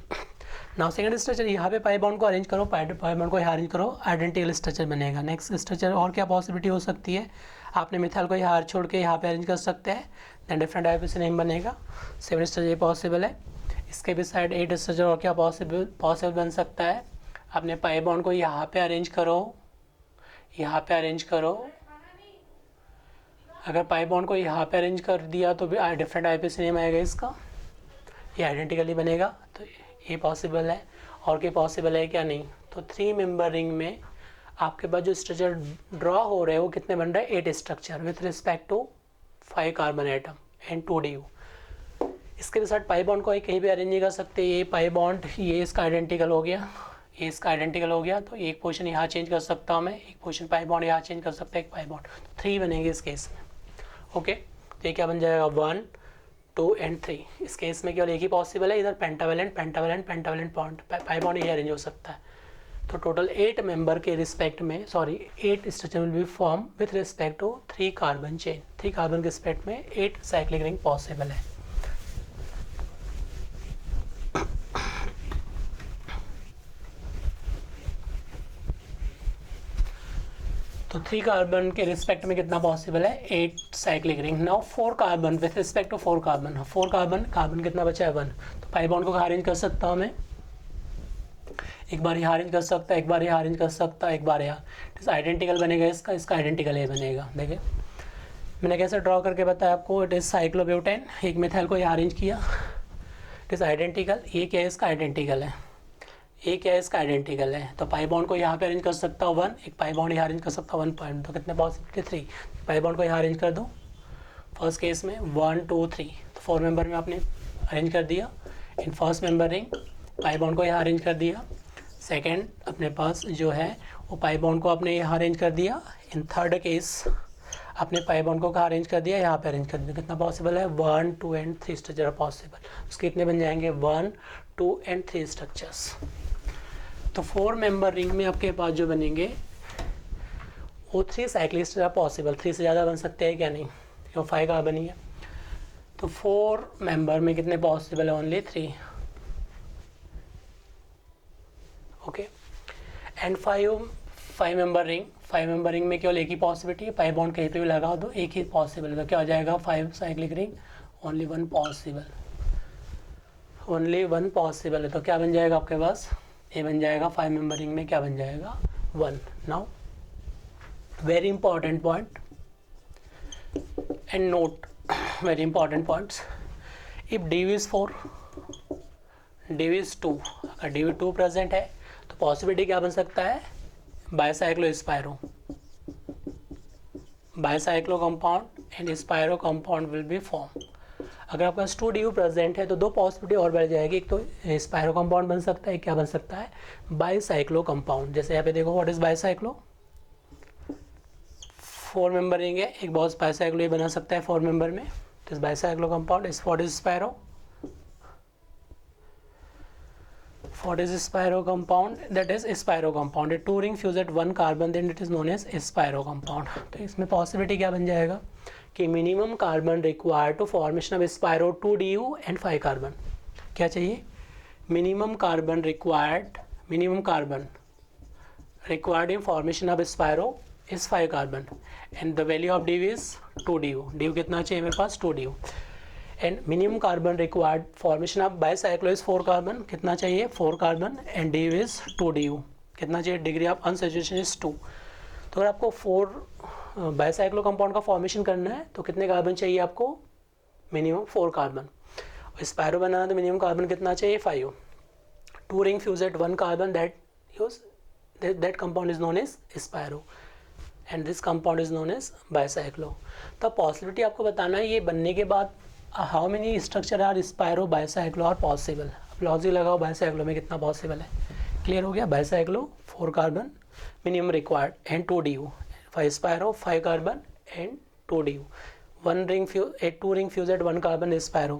Now second structure, यहाँ पे pi bond को arrange करो, pi bond को यहाँ arrange करो, identical structure बनेगा। Next structure और क्या पॉसिबिलिटी हो सकती है, आपने मिथाइल को यहाँ छोड़ के यहाँ पे अरेंज कर सकते हैं, देन डिफरेंट आईपीसी नेम बनेगा। सेवन स्ट्रक्चर ये पॉसिबल है। इसके भी साइड 8 स्ट्रक्चर और क्या पॉसिबल बन सकता है, अपने पाई बॉन्ड को यहाँ पे अरेंज करो, यहाँ पे अरेंज करो। अगर पाई बॉन्ड को यहाँ पे अरेंज कर दिया तो भी डिफरेंट आईपीसी नेम आएगा इसका, ये आइडेंटिकली बनेगा, तो ये पॉसिबल है। और क्या पॉसिबल है क्या नहीं, तो 3 मेंबर रिंग में आपके पास जो स्ट्रक्चर ड्रॉ हो रहे हैं वो कितने बन रहे हैं, 8 structure with respect to 5 carbon atom and 2 DU। इसके साथ पाई बॉन्ड को कहीं भी अरेंज नहीं कर सकते, ये पाई बॉन्ड ये इसका आइडेंटिकल हो गया, ये इसका आइडेंटिकल हो गया, तो एक पोजीशन यहाँ चेंज कर सकता हूँ मैं, एक पोजीशन पाई बॉन्ड यहाँ चेंज कर सकता है, एक पाई बॉन्ड, तो 3 बनेंगे इस केस में। ओके, तो ये क्या बन जाएगा 1 2 एंड 3। इस केस में केवल एक ही पॉसिबल है, इधर pentavalent pentavalent pentavalent bond pi bond ये अरेंज हो सकता है। तो टोटल 8 मेंबर के रिस्पेक्ट में 8 structure will be form with respect to 3 carbon chain, 3 carbon के रिस्पेक्ट में 8 साइक्लिक रिंग पॉसिबल है। तो 3 कार्बन के रिस्पेक्ट में कितना पॉसिबल है, 8 cyclic ring. Now 4 carbon with respect to 4 carbon, 4 carbon कितना बचा है 1, तो पाई बॉन्ड को अरेंज कर सकता हूँ मैं, एक बार यहाँ अरेंज कर सकता है, एक बार यहाँ अरेंज कर सकता है, एक बार यहाँ, इस आइडेंटिकल बनेगा इसका आइडेंटिकल ये बनेगा। देखिए मैंने कैसे ड्रॉ करके बताया आपको, इट इज़ साइक्लोब्यूटेन, एक मिथाइल को यहाँ अरेंज किया, इट इज़ आइडेंटिकल, ये क्या है इसका आइडेंटिकल है, ये क्या है इसका आइडेंटिकल है, तो पाई बॉन्ड को यहाँ पे अरेंज कर सकता हूँ 1, एक पाई बॉन्ड यहाँ अरेंज कर सकता हूँ 1 पॉइंट, तो कितने पॉसिबिलिटी 3, पाई बॉन्ड को यहाँ अरेंज कर दो फर्स्ट केस में 1 2 3, तो 4 मेंबर में आपने अरेंज कर दिया in first member ring, pi bond को यहाँ अरेंज कर दिया। सेकेंड अपने पास जो है वो पाई बॉन्ड को आपने यहाँ अरेंज कर दिया, इन थर्ड केस अपने पाई बॉन्ड को कहाँ अरेंज कर दिया, यहाँ पे अरेंज कर दिया। कितना पॉसिबल है 1 2 एंड 3 स्ट्रक्चर पॉसिबल, उसके कितने बन जाएंगे 1 2 एंड 3 स्ट्रक्चर्स। तो 4 मेंबर रिंग में आपके पास जो बनेंगे वो 3 साइक्लिक स्ट्रक्चर पॉसिबल, 3 से ज़्यादा बन सकते हैं क्या नहीं, क्यों 5 कार्बन ही है, तो 4 मेंबर में कितने पॉसिबल है only 3। Okay, and 5 member ring में केवल एक ही पॉसिबिलिटी है, पाई बॉन्ड कहीं पे भी लगा दो एक ही पॉसिबल है, तो क्या हो जाएगा 5 cyclic ring only 1 possible, only 1 possible है, तो क्या बन जाएगा आपके पास, ये बन जाएगा 5 मेंबर रिंग में क्या बन जाएगा 1। Now very important point and note very important points, if DV is 4 DV is 2, अगर DV 2 प्रेजेंट है तो पॉसिबिलिटी क्या बन सकता है, bicyclo compound and spiro compound will be form. अगर आपके पास 2 DU प्रेजेंट है तो 2 पॉसिबिलिटी और बढ़ जाएगी, एक तो स्पायरो कंपाउंड बन सकता है, क्या बन सकता है बाइसाइक्लो कंपाउंड। जैसे यहाँ पे देखो what is bicyclo, 4 member ring है, एक बहुत बाइसाइक्लो ये बना सकता है 4 मेंबर में, तो इस bicyclo compound is what is spiro, what is spiro compound, that is spiro compound, a 2 ring fuse at 1 carbon then it is known as spiro compound। तो इसमें पॉसिबिलिटी क्या बन जाएगा कि minimum carbon required to formation of spiro 2 DU and 5 carbon, क्या चाहिए minimum carbon required in formation of spiro is 5 carbon and the value of DU is 2 DU कितना चाहिए मेरे पास 2 DU and minimum carbon required formation of bicyclo is 4 carbon कितना चाहिए 4 carbon and DU is 2 DU कितना चाहिए degree of unsaturation is 2। तो अगर आपको 4 बाइसाइक्लो कंपाउंड का फॉर्मेशन करना है तो कितने कार्बन चाहिए आपको मिनिमम 4 कार्बन। स्पायरो बनाना तो मिनिमम कार्बन कितना चाहिए 5। 2 ring fuse at 1 carbon that compound is known as spiro and this compound is known as bicyclo। तो पॉसिबिलिटी आपको बताना है ये बनने के बाद how many structure are spiro bicyclo are possible. Logic लगाओ बाइसाइक्लो में कितना पॉसिबल है। क्लियर हो गया। Bicyclo 4 carbon minimum required and 2 DU। 5 spiro 5 carbon and 2 DU। 2 ring fuse at 1 carbon is spiro।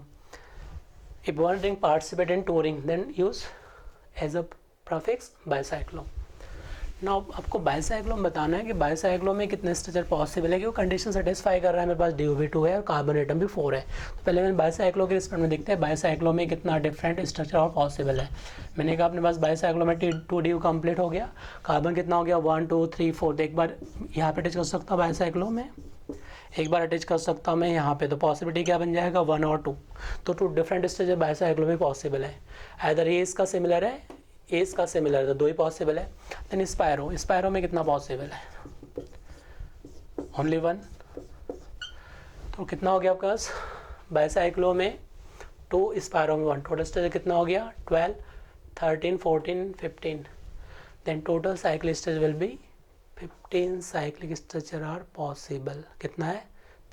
If 1 ring participate in 2 ring then use as a prefix bicyclo। Now आपको bicyclo में बताना है कि bicyclo में कितने structure possible है कि वो कंडीशन सेटिस्फाई कर रहा है। मेरे पास DU भी 2 है और कार्बन एटम भी 4 है। तो पहले मैंने बाइसाइक्लो के रिस्पेक्ट में देखते हैं बाइसाइक्लो में कितना डिफरेंट स्ट्रक्चर और पॉसिबल है। मैंने कहा अपने पास बाइसाइक्लो में 2 DU कंप्लीट हो गया। कार्बन कितना हो गया 1 2 3 4। तो एक बार यहाँ पे अटैच कर सकता हूँ बाइसाइक्लो में, एक बार अटैच कर सकता हूँ मैं यहाँ पे। तो पॉसिबिलिटी क्या बन जाएगा 1 और 2। तो 2 डिफरेंट स्ट्रक्चर बाइसाइक्लो में पॉसिबल है। आइदर ये इसका सिमिलर है ए इसका सिमिलर है तो 2 ही पॉसिबल है। देन स्पायरो में कितना पॉसिबल है ओनली 1। तो कितना हो गया आपके पास बाइसाइक्लो में 2 स्पायरो में 1। टोटल स्ट्रक्चर कितना हो गया 12 13 14 15। Then total cyclic structure will be 15 cyclic structure are possible. कितना है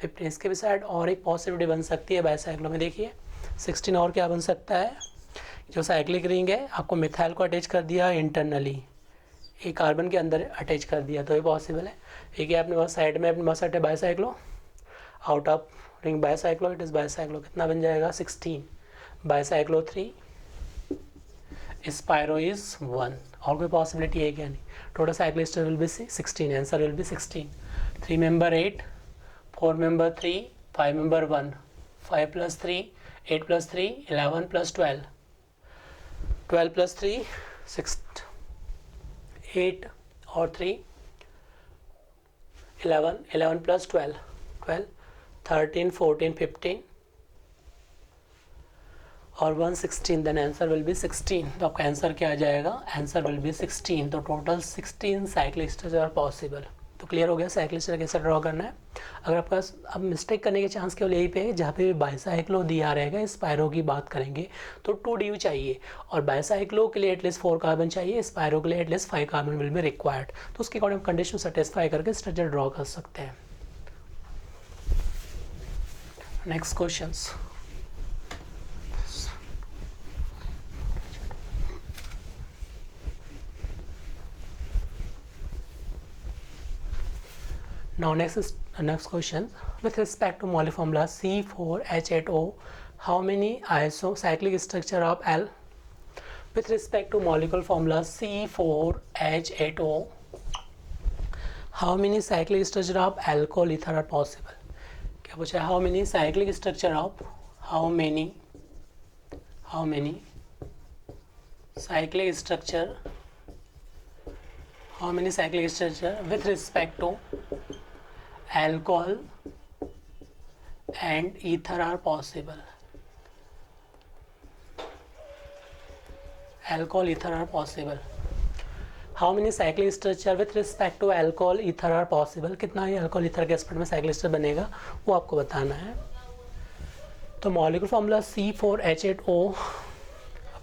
15। इसके भी साइड और एक पॉसिबिलिटी बन सकती है बाइसाइक्लो में। देखिए 16 और क्या बन सकता है। जो साइक्लिक रिंग है आपको मिथाइल को अटैच कर दिया इंटरनली, एक कार्बन के अंदर अटैच कर दिया तो ये पॉसिबल है। एक है अपने पास साइड में अपने पास है bicyclo out of ring bicyclo it is bicyclo. कितना बन जाएगा 16। Bicyclo 3 spiro is 1। और कोई पॉसिबिलिटी है क्या नहीं। Total cyclic structure will be 16। Answer will be 16। 3 member 8 4 member 3 5 member 1 5 + 3 8 + 3 11 + 12 12 + 3 6 8 और 3 11 11 + 12 12 13 14 15 और 1 16। Then answer will be 16। तो आपका आंसर क्या आ जाएगा आंसर विल बी 16। तो total 16 cyclic structure are possible. तो क्लियर हो गया साइक्लिक स्ट्रक्चर कैसे ड्रॉ करना है। अगर आपके पास अब मिस्टेक करने के चांस केवल यही पे है जहाँ पे बाइसाइक्लो दिया रहेगा स्पायरो की बात करेंगे तो 2 DU चाहिए और बाइसाइक्लो के लिए एटलीस्ट 4 कार्बन चाहिए, स्पायरो के लिए at least 5 carbon will be required. तो उसके अकॉर्डिंग कंडीशन सेटिस्फाई करके स्ट्रक्चर ड्रॉ कर सकते हैं। Next questions. Now next question. With respect to molecular formula C4H8O, how many isocyclic structure of L? With respect to molecular formula C4H8O, how many cyclic structure of alcohol ether are possible? क्या पूछा है how many cyclic structure of how many cyclic structure with respect to alcohol and ether are possible। alcohol ether are possible। how many cyclic structure with respect to alcohol ether are possible। कितना ही alcohol ether के aspect में cyclic structure बनेगा वो आपको बताना है। तो molecular formula C4H8O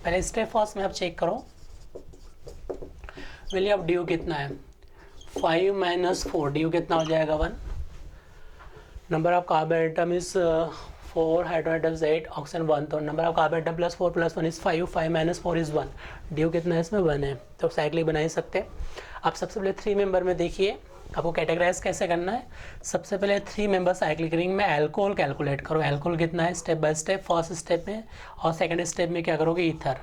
पहले स्टेप फर्स्ट में आप चेक करो वैल्यू ऑफ DU कितना है 5 - 4 DU कितना हो जाएगा 1। Number of carbon atom is 4 hydrogen atoms 8 oxygen 1। तो number of carbon atom +4 + 1 is 5 5 - 4 is 1। DU कितना है इसमें 1 है। तो साइक्लिक बना ही सकते हैं। आप सबसे पहले 3 मेंबर में देखिए आपको कैटेगराइज कैसे करना है। सबसे पहले 3 मेंबर साइक्लिक रिंग में अल्कोहल कैलकुलेट करो। अल्कोहल कितना है step by step. First step में और सेकंड स्टेप में क्या करोगे ईथर।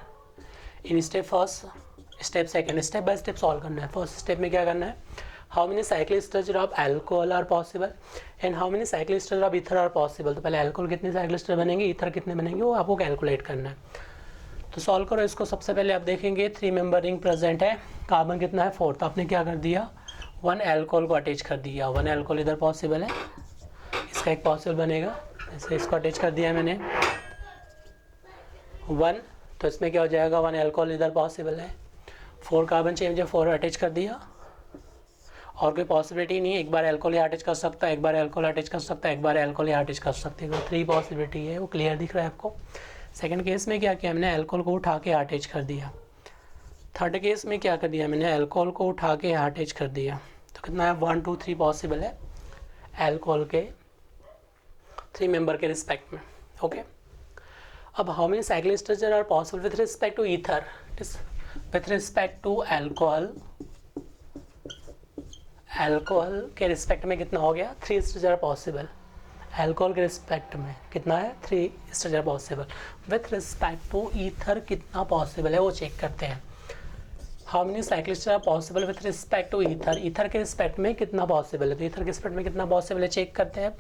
इन step first step second step by step solve करना है। फर्स्ट स्टेप में क्या करना है how many cyclic structure of alcohol are possible and how many cyclic structure of ether are possible. तो पहले अल्कोहल कितने साइक्लिक स्ट्रक्चर बनेंगे ईथर कितने बनेंगे वो आपको कैलकुलेट करना है। तो सॉल्व करो इसको। सबसे पहले आप देखेंगे 3 मेंबर रिंग प्रेजेंट है, कार्बन कितना है 4, तो आपने क्या कर दिया 1 अल्कोहल को अटैच कर दिया। 1 अल्कोहल इधर पॉसिबल है, इसका एक पॉसिबल बनेगा, जैसे इसको अटैच कर दिया मैंने 1, तो इसमें क्या हो जाएगा 1 अल्कोहल इधर पॉसिबल है। 4 कार्बन चाहिए मुझे, 4 अटैच कर दिया, और कोई पॉसिबिलिटी नहीं है, एक बार अल्कोहल यहाँ अटैच कर सकता है, एक बार अल्कोहल अटैच कर सकता है, एक बार अल्कोहल यहाँ अटैच कर सकते हैं, तो 3 पॉसिबिलिटी है, वो क्लियर दिख रहा है आपको। सेकंड केस में क्या किया हमने, अल्कोहल को उठा के अटैच कर दिया। थर्ड केस में क्या कर दिया मैंने, अल्कोहल को उठा के अटैच कर दिया। तो कितना है 1 2 3 पॉसिबल है अल्कोहल के 3 मेंबर के रिस्पेक्ट में। ओके, अब how many cyclic structure are possible with respect to ether, with respect to alcohol. Alcohol के रिस्पेक्ट में कितना हो गया 3 स्ट्रक्चर पॉसिबल। अल्कोहल के रिस्पेक्ट में कितना है 3 structure possible. With respect to ether कितना पॉसिबल है वो चेक करते हैं। How many cyclic structure possible with respect to ether, ether के रिस्पेक्ट में कितना पॉसिबल है, तो ईथर के रिस्पेक्ट में कितना पॉसिबल है चेक करते हैं।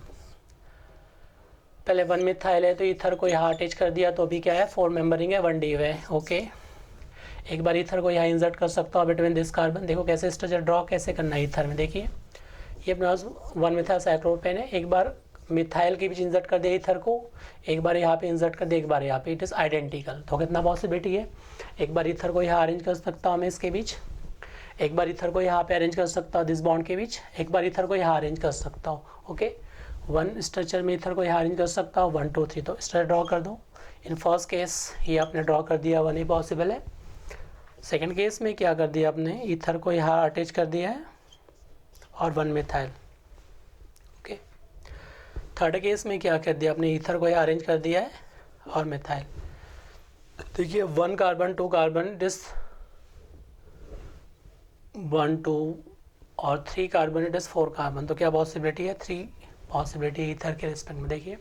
पहले 1 मिथाइल है, तो ईथर को यहाँ अटैच कर दिया, तो अभी क्या है 4 मेंबरिंग है, 1 डी है। ओके, एक बार ईथर को यहाँ इंसर्ट कर सकता हूँ बिटवीन दिस कार्बन। देखो कैसे स्ट्रक्चर ड्रॉ कैसे करना है ईथर में, देखिए ये अपने पास 1 मिथाइल साइक्लोप्रोपेन है, एक बार मिथाइल के बीच इंसर्ट कर दिया ईथर को, एक बार यहाँ पे इंसर्ट कर दिया, एक बार यहाँ पे, इट इज़ आइडेंटिकल। तो कितना पॉसिबिलिटी है, एक बार ईथर को यहाँ अरेंज कर सकता हूँ मैं इसके बीच, एक बार ईथर को यहाँ पे अरेंज कर सकता हूँ दिस बॉन्ड के बीच, एक बार ईथर को यहाँ अरेंज कर सकता हूँ। ओके, 1 स्ट्रक्चर में ईथर को यहाँ अरेंज कर सकता हूँ 1 2 3, तो स्ट्रक्चर ड्रॉ कर दो। इन फर्स्ट केस ये आपने ड्रॉ कर दिया, 1 ही पॉसिबल है। सेकेंड केस में क्या कर दिया आपने, ईथर को यहाँ अटैच कर दिया है और 1 मिथाइल। ओके, थर्ड केस में क्या कर दिया आपने, ईथर को यहाँ अरेंज कर दिया है और मिथाइल। देखिए 1 कार्बन 2 कार्बन, दिस 1 2 और 3 कार्बन, इट इज 4 कार्बन, तो क्या पॉसिबिलिटी है 3 पॉसिबिलिटी ईथर के रिस्पेक्ट में। देखिए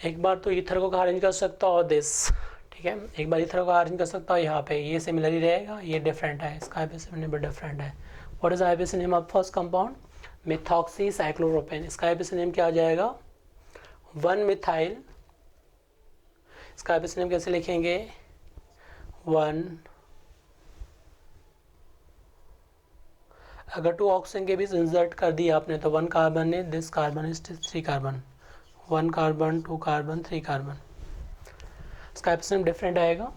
एक बार तो ईथर को अरेंज कर सकता हूँ और दिस, ठीक है, एक बार ईथर को अरेंज कर सकता हूँ यहाँ पे, ये सिमिलर ही रहेगा, ये डिफरेंट है, इसका आईपीसी नेम डिफरेंट है। What is IPC name of first compound, methoxy cyclopropane. इसका आईपीसी नेम क्या आ जाएगा 1 मिथाइल, इसका आईपीसी नेम कैसे लिखेंगे 1, अगर 2 ऑक्सीजन के बीच इंसर्ट कर दिया आपने तो 1 कार्बन है, this carbon is 3 carbon, 1 carbon 2 carbon 3 carbon, इसका आईपीसी नेम डिफरेंट आएगा।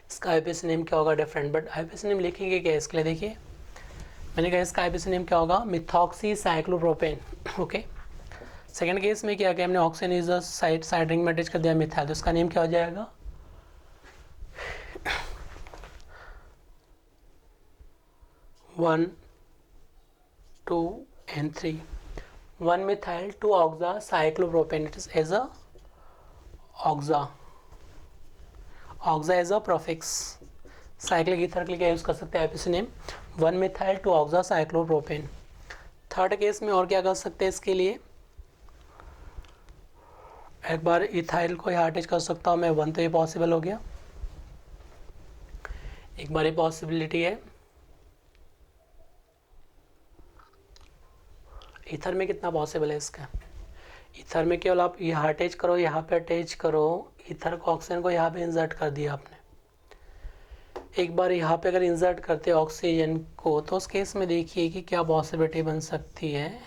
इसका आईपीसी नेम क्या होगा डिफरेंट, बट आईपीसी नेम लिखेंगे क्या इसके लिए, देखिए मैंने कहा इसका आईपीसी नेम क्या होगा methoxy cyclopropane. Okay, second case में क्या किया हमने, ऑक्सीजन इज साइड रिंग में अटैच कर दिया मिथाइल, तो इसका नेम क्या हो जाएगा 1 2 and 3, 1 methyl 2 oxa cyclopropane, it is as a oxa, oxa as a prefix. Cyclic ether के लिए क्या यूज़ कर सकते हैं IUPAC name 1 methyl 2 oxa cyclopropane. Third case में और क्या कर सकते हैं इसके लिए, एक बार इथाइल को यहाँ अटैच कर सकता हूँ मैं 1, तो ये पॉसिबल हो गया, एक बार ये पॉसिबिलिटी है। ईथर में कितना पॉसिबल है इसका, ईथर में केवल आप यहाँ अटैच करो, यहाँ पे अटैच करो, ईथर को ऑक्सीजन को यहाँ पे इंसर्ट कर दिया आपने, एक बार यहाँ पे अगर इंसर्ट करते ऑक्सीजन को तो उस केस में देखिए कि क्या पॉसिबिलिटी बन सकती है।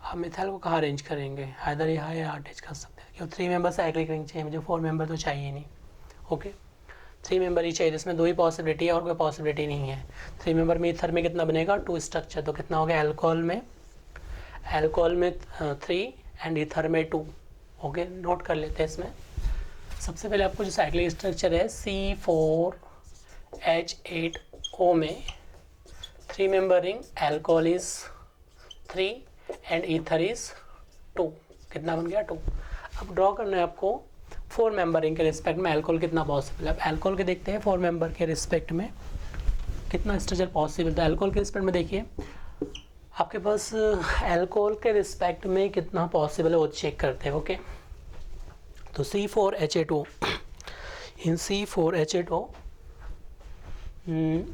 आप मिथाइल को कहाँ अरेंज करेंगे, इधर यहाँ या अटैच कर सकते हैं, क्योंकि 3 मेंबर साइक्लिक रिंग चाहिए मुझे, 4 मेंबर तो चाहिए नहीं। ओके, 3 मेंबर ही चाहिए, जिसमें 2 ही पॉसिबिलिटी है और कोई पॉसिबिलिटी नहीं है। 3 मेंबर में ईथर में कितना बनेगा 2 स्ट्रक्चर, तो कितना हो गया अल्कोहल में 3 एंड ईथर में 2। ओके, नोट कर लेते हैं इसमें। सबसे पहले आपको जो साइक्लिक स्ट्रक्चर है C4H8O में 3 member ring, alcohol is 3 and ether is 2, कितना बन गया 2। अब ड्रॉ करना है आपको 4 मेंबर रिंग के रिस्पेक्ट में अल्कोहल कितना पॉसिबल है। अब अल्कोहल के देखते हैं 4 मेंबर के रिस्पेक्ट में कितना स्ट्रक्चर पॉसिबल था। अल्कोहल के रिस्पेक्ट में देखिए आपके पास अल्कोहल के रिस्पेक्ट में कितना पॉसिबल है वो चेक करते हैं। ओके, तो C4H8O, इन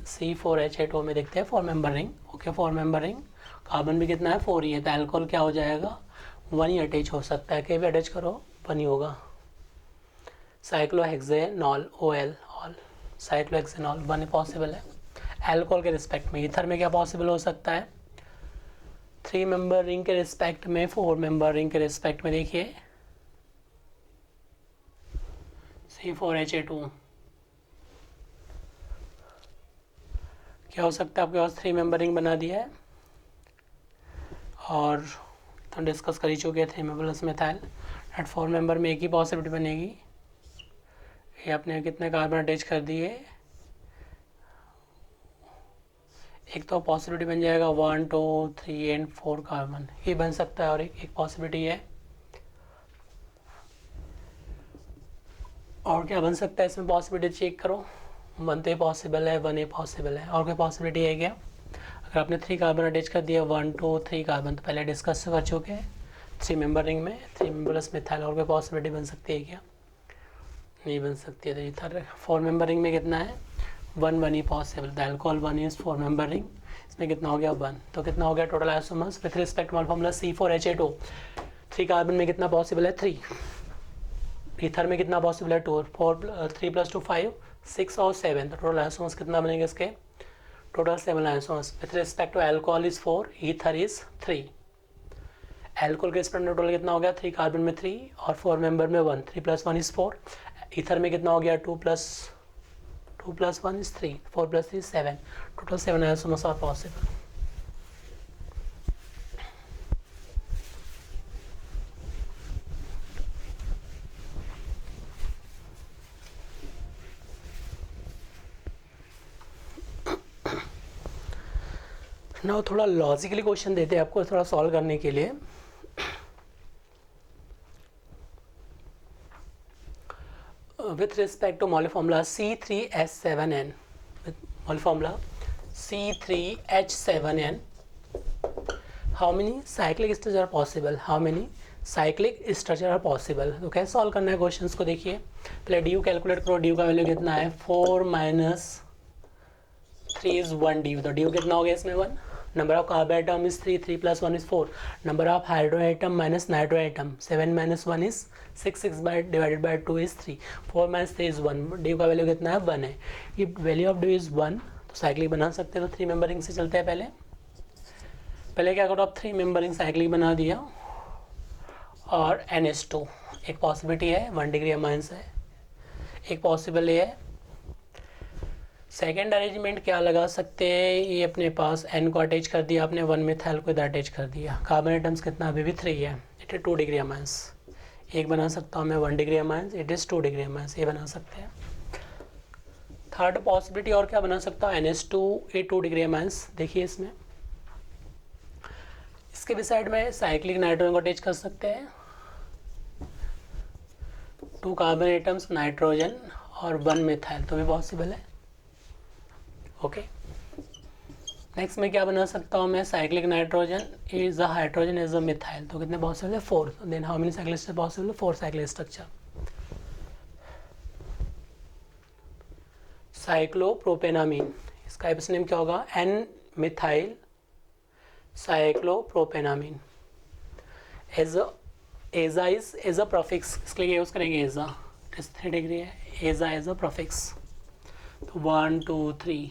C4H8O में देखते हैं 4 member ring. Okay, 4 member ring, carbon भी कितना है 4 ही है, तो अल्कोहल क्या हो जाएगा 1 ही अटैच हो सकता है, कहीं भी अटैच करो 1 ही होगा। Cyclohexanol OL all, cyclohexanol 1 possible है। एल्कोहल के रिस्पेक्ट में ईथर में क्या पॉसिबल हो सकता है? 3 मेंबर रिंग के रिस्पेक्ट में, 4 मेंबर रिंग के रिस्पेक्ट में देखिए C4H2 क्या हो सकता है आपके पास? 3 मेंबर रिंग बना दिया है और तो डिस्कस कर ही चुके थे 3 member plus methyl at 4 member में एक ही पॉसिबिलिटी बनेगी। ये आपने कितने कार्बन अटैच कर दिए? एक तो पॉसिबिलिटी बन जाएगा 1 2 3 एंड 4 कार्बन, ये बन सकता है। और एक पॉसिबिलिटी है, और क्या बन सकता है इसमें? पॉसिबिलिटी चेक करो। 1 तो पॉसिबल है, 1 पॉसिबल है, और कोई पॉसिबिलिटी है क्या? अगर आपने 3 कार्बन अटैच कर दिया, 1 2 3 कार्बन, तो पहले डिस्कस कर चुके हैं 3 मेंबर रिंग में 3 मेंबर प्लस मिथाइल, और कोई पॉसिबिलिटी बन सकती है क्या? नहीं बन सकती है। तो इधर 4 मेंबर रिंग में कितना है? 1 1 ही possible. The alcohol 1 is 4 member ring, इसमें कितना हो गया? 1। तो कितना हो गया total isomers with respect to formula C4H2? 3 carbon में कितना पॉसिबल है? 3। ईथर में कितना पॉसिबल है? 2। 3 + 2 5 6 और 7, तो टोटल आइसोमर्स कितना बनेगा इसके? Total 7 isomers with respect to alcohol is 4, ether is 3। Alcohol के रिस्पेक्ट में टोटल कितना हो गया? 3 कार्बन में 3 और 4 मेंबर में 1, 3 + 1 इज 4। ईथर में कितना हो गया? 2 + 1 is 3, 4 + 3 7, total 7 isomers are possible. ना थोड़ा लॉजिकली क्वेश्चन देते हैं आपको थोड़ा सॉल्व करने के लिए। With respect to molecular formula C3H7N, molecular formula C3H7N, how many cyclic structure are possible? How many cyclic structure are possible? तो कैसे सॉल्व करना है क्वेश्चंस को? देखिए पहले डी कैलकुलेट करो। डी का वैल्यू कितना है? 4 - 3 इज 1 डी। तो डी कितना हो गया इसमें? 1। Number of carbon atom is 3, 3 + 1 is 4। Number of hydrogen atom minus nitrogen atom 7 - 1 is 6, 6 divided by 2 is 3, 4 - 3 is 1। D का वैल्यू कितना है? 1 है। ये वैल्यू ऑफ डी इज 1, तो साइक्लिक बना सकते हैं। तो 3 मेंबरिंग से चलते हैं। पहले क्या करो आप? 3 मेंबरिंग साइक्लिक बना दिया और NH2 एक पॉसिबिलिटी है, 1 डिग्री अमाइंस है, एक पॉसिबल है। सेकेंड अरेंजमेंट क्या लगा सकते हैं? ये अपने पास N को अटैच कर दिया आपने, 1 मिथाइल को इधर अटैच कर दिया। कार्बन एटम्स कितना? अभी भी 3 है, इट इज 2 डिग्री अमाइंस। एक बना सकता हूँ मैं 1 degree amines, it is 2 degree amines, ये बना सकते हैं। थर्ड पॉसिबिलिटी और क्या बना सकता हूँ? NH2 ये 2 डिग्री अमाइंस। देखिए इसमें इसके भी साइड में साइक्लिक नाइट्रोजन को अटैच कर सकते हैं। 2 कार्बन एटम्स नाइट्रोजन और 1 मिथाइल, तो भी पॉसिबल है। ओके, नेक्स्ट में क्या बना सकता हूँ मैं? Cyclic nitrogen is a hydrogen is a methyl, तो कितने पॉसिबल है? 4। Then how many cyclic structure possible? 4 cyclic structure. Cyclopropanamine, इसका एपिस नेम क्या होगा? N methyl cyclopropanamine. Aza is a prefix, इसके लिए यूज करेंगे एजा, 3 डिग्री है, एजा एज अ प्रोफिक्स। तो 1 2 3,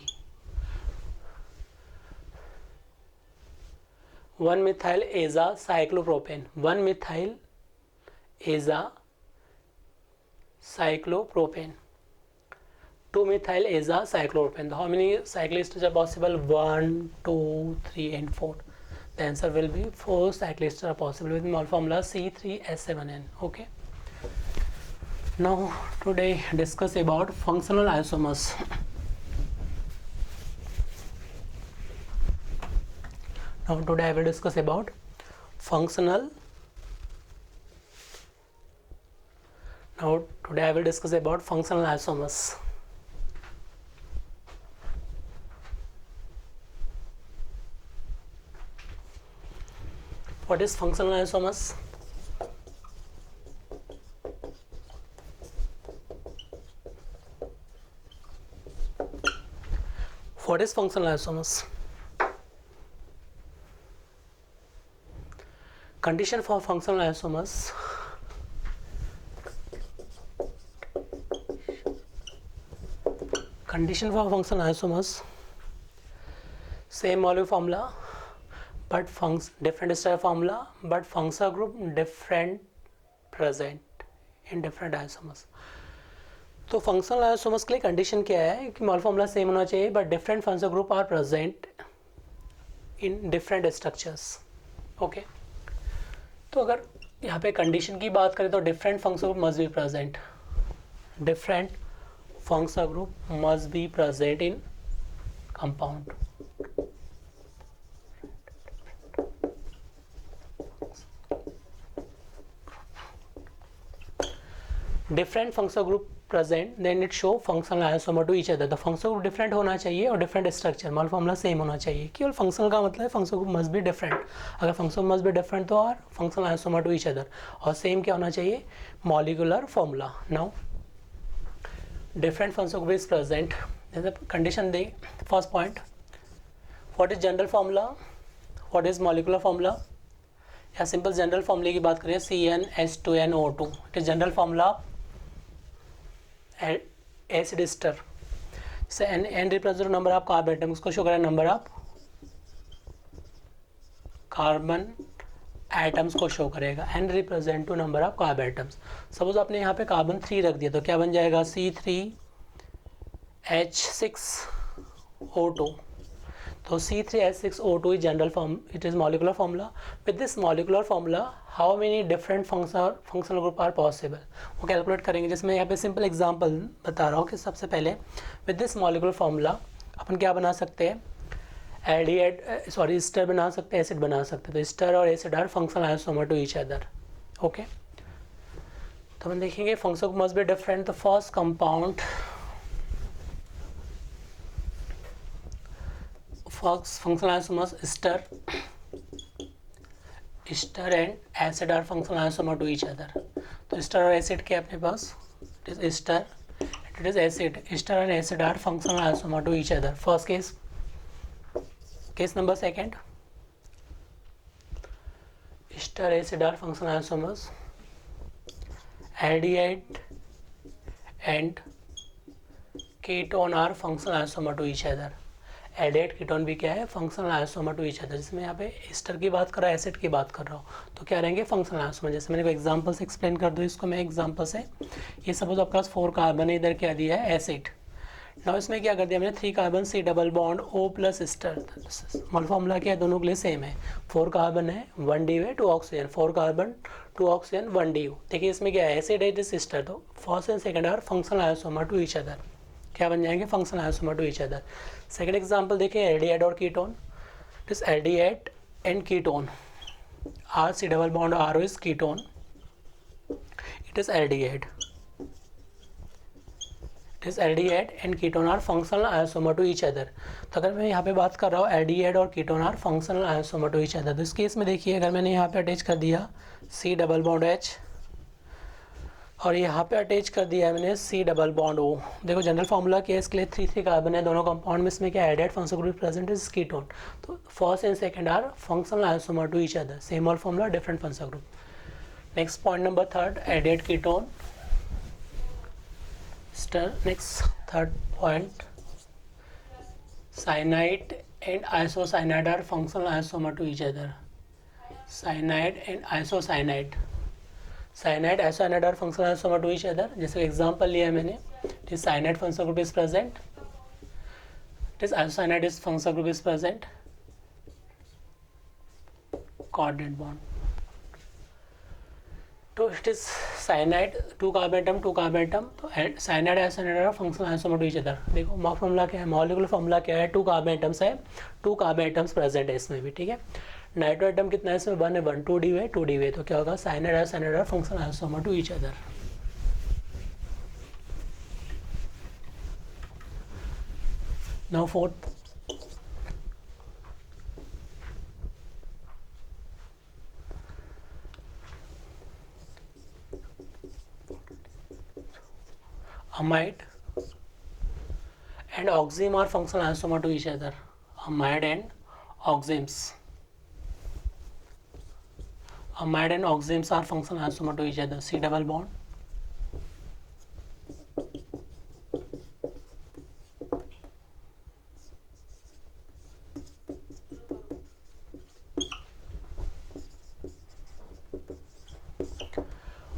1 मिथाइल एजा साइक्लोप्रोपेन, 1 मिथाइल एजा cyclopropane, 2 methyl eza cyclopropane. How many cyclic structures are possible? 1 2 3 and 4. The answer will be 4 cyclic structures are possible with mol formula C3H7N. Okay, now today discuss about functional isomers. Now today I will discuss about functional. Now today I will discuss about functional isomers. What is functional isomers? What is functional isomers? Condition for functional isomers. condition for functional isomers, same molecular formula but different star formula, but functional group different present in different isomers. तो functional isomers के लिए condition क्या है कि मोल formula same होना चाहिए but different functional group are present in different structures. Okay, तो अगर यहाँ पे कंडीशन की बात करें तो different functional group must be present. Different functional group must be present in compound. Different functional group present then it show functional isomer to each other. The functional group different होना चाहिए और different structure. मोल formula same होना चाहिए. केवल functional का मतलब है functional group must be different. अगर functional must be different तो और functional isomer to each other. और same क्या होना चाहिए? Molecular formula. Now different functional group is present. जैसे condition they. First point, what is general formula? What is molecular formula? या simple general फॉर्मूले की बात करें CnH2nO2. It is general formula acid ester. जैसे n represent number of carbon atom, उसको show करें number of carbon atoms को show करेगा. N represent to number of carbon atoms. Suppose आपने यहाँ पे कार्बन 3 रख दिया तो क्या बन जाएगा? C3H6O2. तो C3H6O2 is general form, it is molecular formula. With this molecular formula, how many different functional group are possible? वो कैलकुलेट करेंगे. जिसमें यहाँ पे सिंपल एग्जांपल बता रहा हूँ कि सबसे पहले with this molecular formula अपन क्या बना सकते हैं? एस्टर बना सकते हैं, एसिड बना सकते हैं. तो एस्टर और acid are functional isomer to each other. Okay, तो हम देखेंगे functional group must be different. The first compound functional isomers ester and acid are functional isomer to each other. तो ester और acid के अपने पास it is ester and it is acid. Ester and acid are functional isomer to each other. First case. Case number second. Ester acid are functional isomers. Aldehyde and ketone are functional isomer to each other. Added ketone भी क्या है? Functional isomer to each other. जिसमें यहाँ पे ester की बात कर रहा हूँ, एसिड की बात कर रहा हूँ, तो क्या रहेंगे? Functional isomer. जैसे मैंने को एग्जांपल से एक्सप्लेन कर दूँ इसको मैं एग्जांपल से. ये सपोज आपके पास 4 कार्बन है, इधर क्या दिया है? एसिड. नाउ इसमें क्या कर दिया मैंने? 3 carbon C double bond O plus ester. Mole formula क्या है? दोनों के लिए सेम है. 4 कार्बन है, 1 DU है, 2 ऑक्सीजन. 4 carbon 2 oxygen 1 DU. देखिए इसमें क्या है? एसिड है, इट इज एस्टर. तो first and second are functional isomer to each other. क्या बन जाएंगे? Functional isomer to each other. Second example देखिए, एल्डिहाइड और ketone. It is aldehyde and ketone. R C double bond R is ketone. It is aldehyde. It is aldehyde and ketone are functional isomer to each other. तो अगर मैं यहाँ पे बात कर रहा हूँ एल्डिहाइड और ketone are functional isomer to each other, तो इस केस में देखिए अगर मैंने यहाँ पे अटैच कर दिया C डबल बॉन्ड H और यहाँ पे अटैच कर दिया है मैंने C डबल बॉन्ड O. देखो जनरल फार्मूला क्या है इसके लिए? 3 कार्बन है दोनों कंपाउंड में. इसमें क्या added functional group present is ketone. तो first and second are functional isomer to each other. Same और formula, different functional group. Next point number third, added ketone. Next third point, cyanide and isocyanide are functional isomer to each other. Cyanide and isocyanide. Cyanide isocyanide are functional isomer to each other. जैसे example लिया है मैंने, this cyanide functional group is present, this isocyanide is functional group is present, coordinate bond. तो it is cyanide 2 carbon atom 2 carbon atom. तो cyanide isocyanide are functional isomer to each other. देखो formula क्या है? Molecular formula क्या है? 2 carbon atoms है, 2 carbon atoms present है इसमें भी. ठीक है, नाइट्रो एटम कितना है इसमें? 1 है, 1 2 DU है, 2 DU है. तो क्या होगा? Cyanide isocyanide are functional isomer to each other. Now fourth, amide and oxime are functional isomer to each other. Amide and oximes. Amide and oximes are functional isomer to each other. C double bond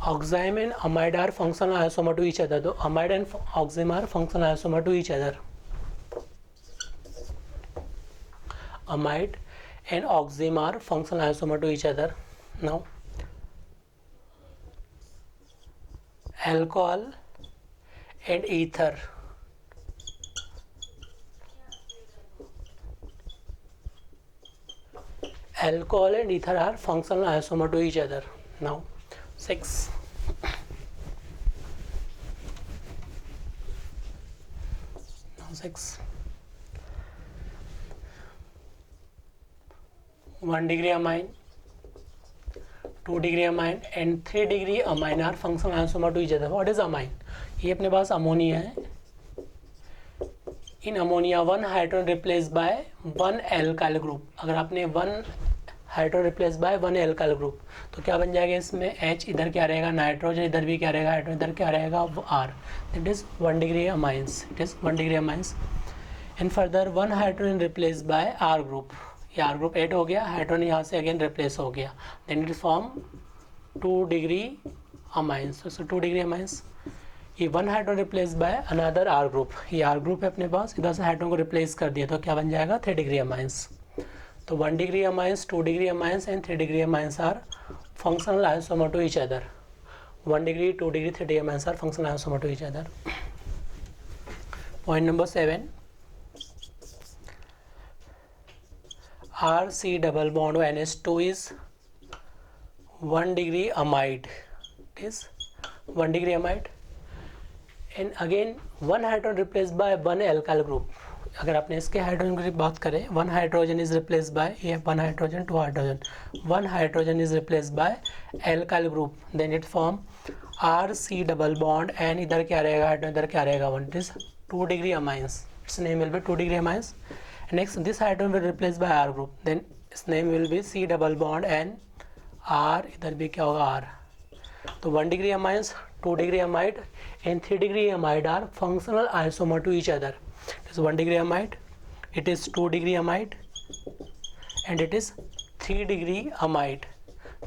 oxime and amide are functional isomer to each other. So amide and oxime are functional isomer to each other. Amide and oxime are functional isomer to each other. Now alcohol and ether, alcohol and ether are functional isomer to each other. Now 6. Now 6. 1 degree amine, 2 degree amine and 3 degree amine are functional isomer to each other. What is amine? ये अपने पास ammonia है. In ammonia 1 hydrogen replace by 1 alkyl group. अगर आपने 1 hydrogen replace by 1 alkyl group तो क्या बन जाएगा इसमें? H इधर क्या रहेगा? नाइट्रोजन. इधर भी क्या रहेगा? हाइड्रोजन. इधर क्या रहेगा? R. It is 1 degree amines. It is 1 degree amines. And further 1 hydrogen replace by R group. ये R ग्रुप ऐड हो गया, हाइड्रोजन यहाँ से अगेन रिप्लेस हो गया. Then it is form 2 degree amines. So 2 degree amines. ये 1 hydrogen replace by another R group. ये R group है अपने पास, इधर से हाइड्रोजन को रिप्लेस कर दिया तो क्या बन जाएगा? 3 डिग्री अमाइंस. तो 1 degree amines, 2 degree amines and 3 degree amines are functional isomer to each other. 1 degree, 2 degree, 3 degree amines are functional isomer to each other. Point number 7. RC double bond of NH2 is 1 degree amide. It is 1 degree amide. And again 1 hydrogen replaced by 1 alkyl group. अगर आपने इसके hydrogen की बात करें, 1 hydrogen is replace by, ये 1 hydrogen, 2 hydrogen, 1 hydrogen is replace by alkyl group. Then it form RC double bond and इधर क्या रहेगा? हाइड्रोजन. इधर क्या रहेगा? 1. It is 2 degree amines. Its name will be 2 degree amines. Next this hydrogen will replace by R group. Then its name will be C double bond and R. इधर भी क्या होगा? R. तो 1 degree amines, 2 degree amide and 3 degree amide are functional isomer to each other. It is 1 degree amide, it is 2 degree amide and it is 3 degree amide.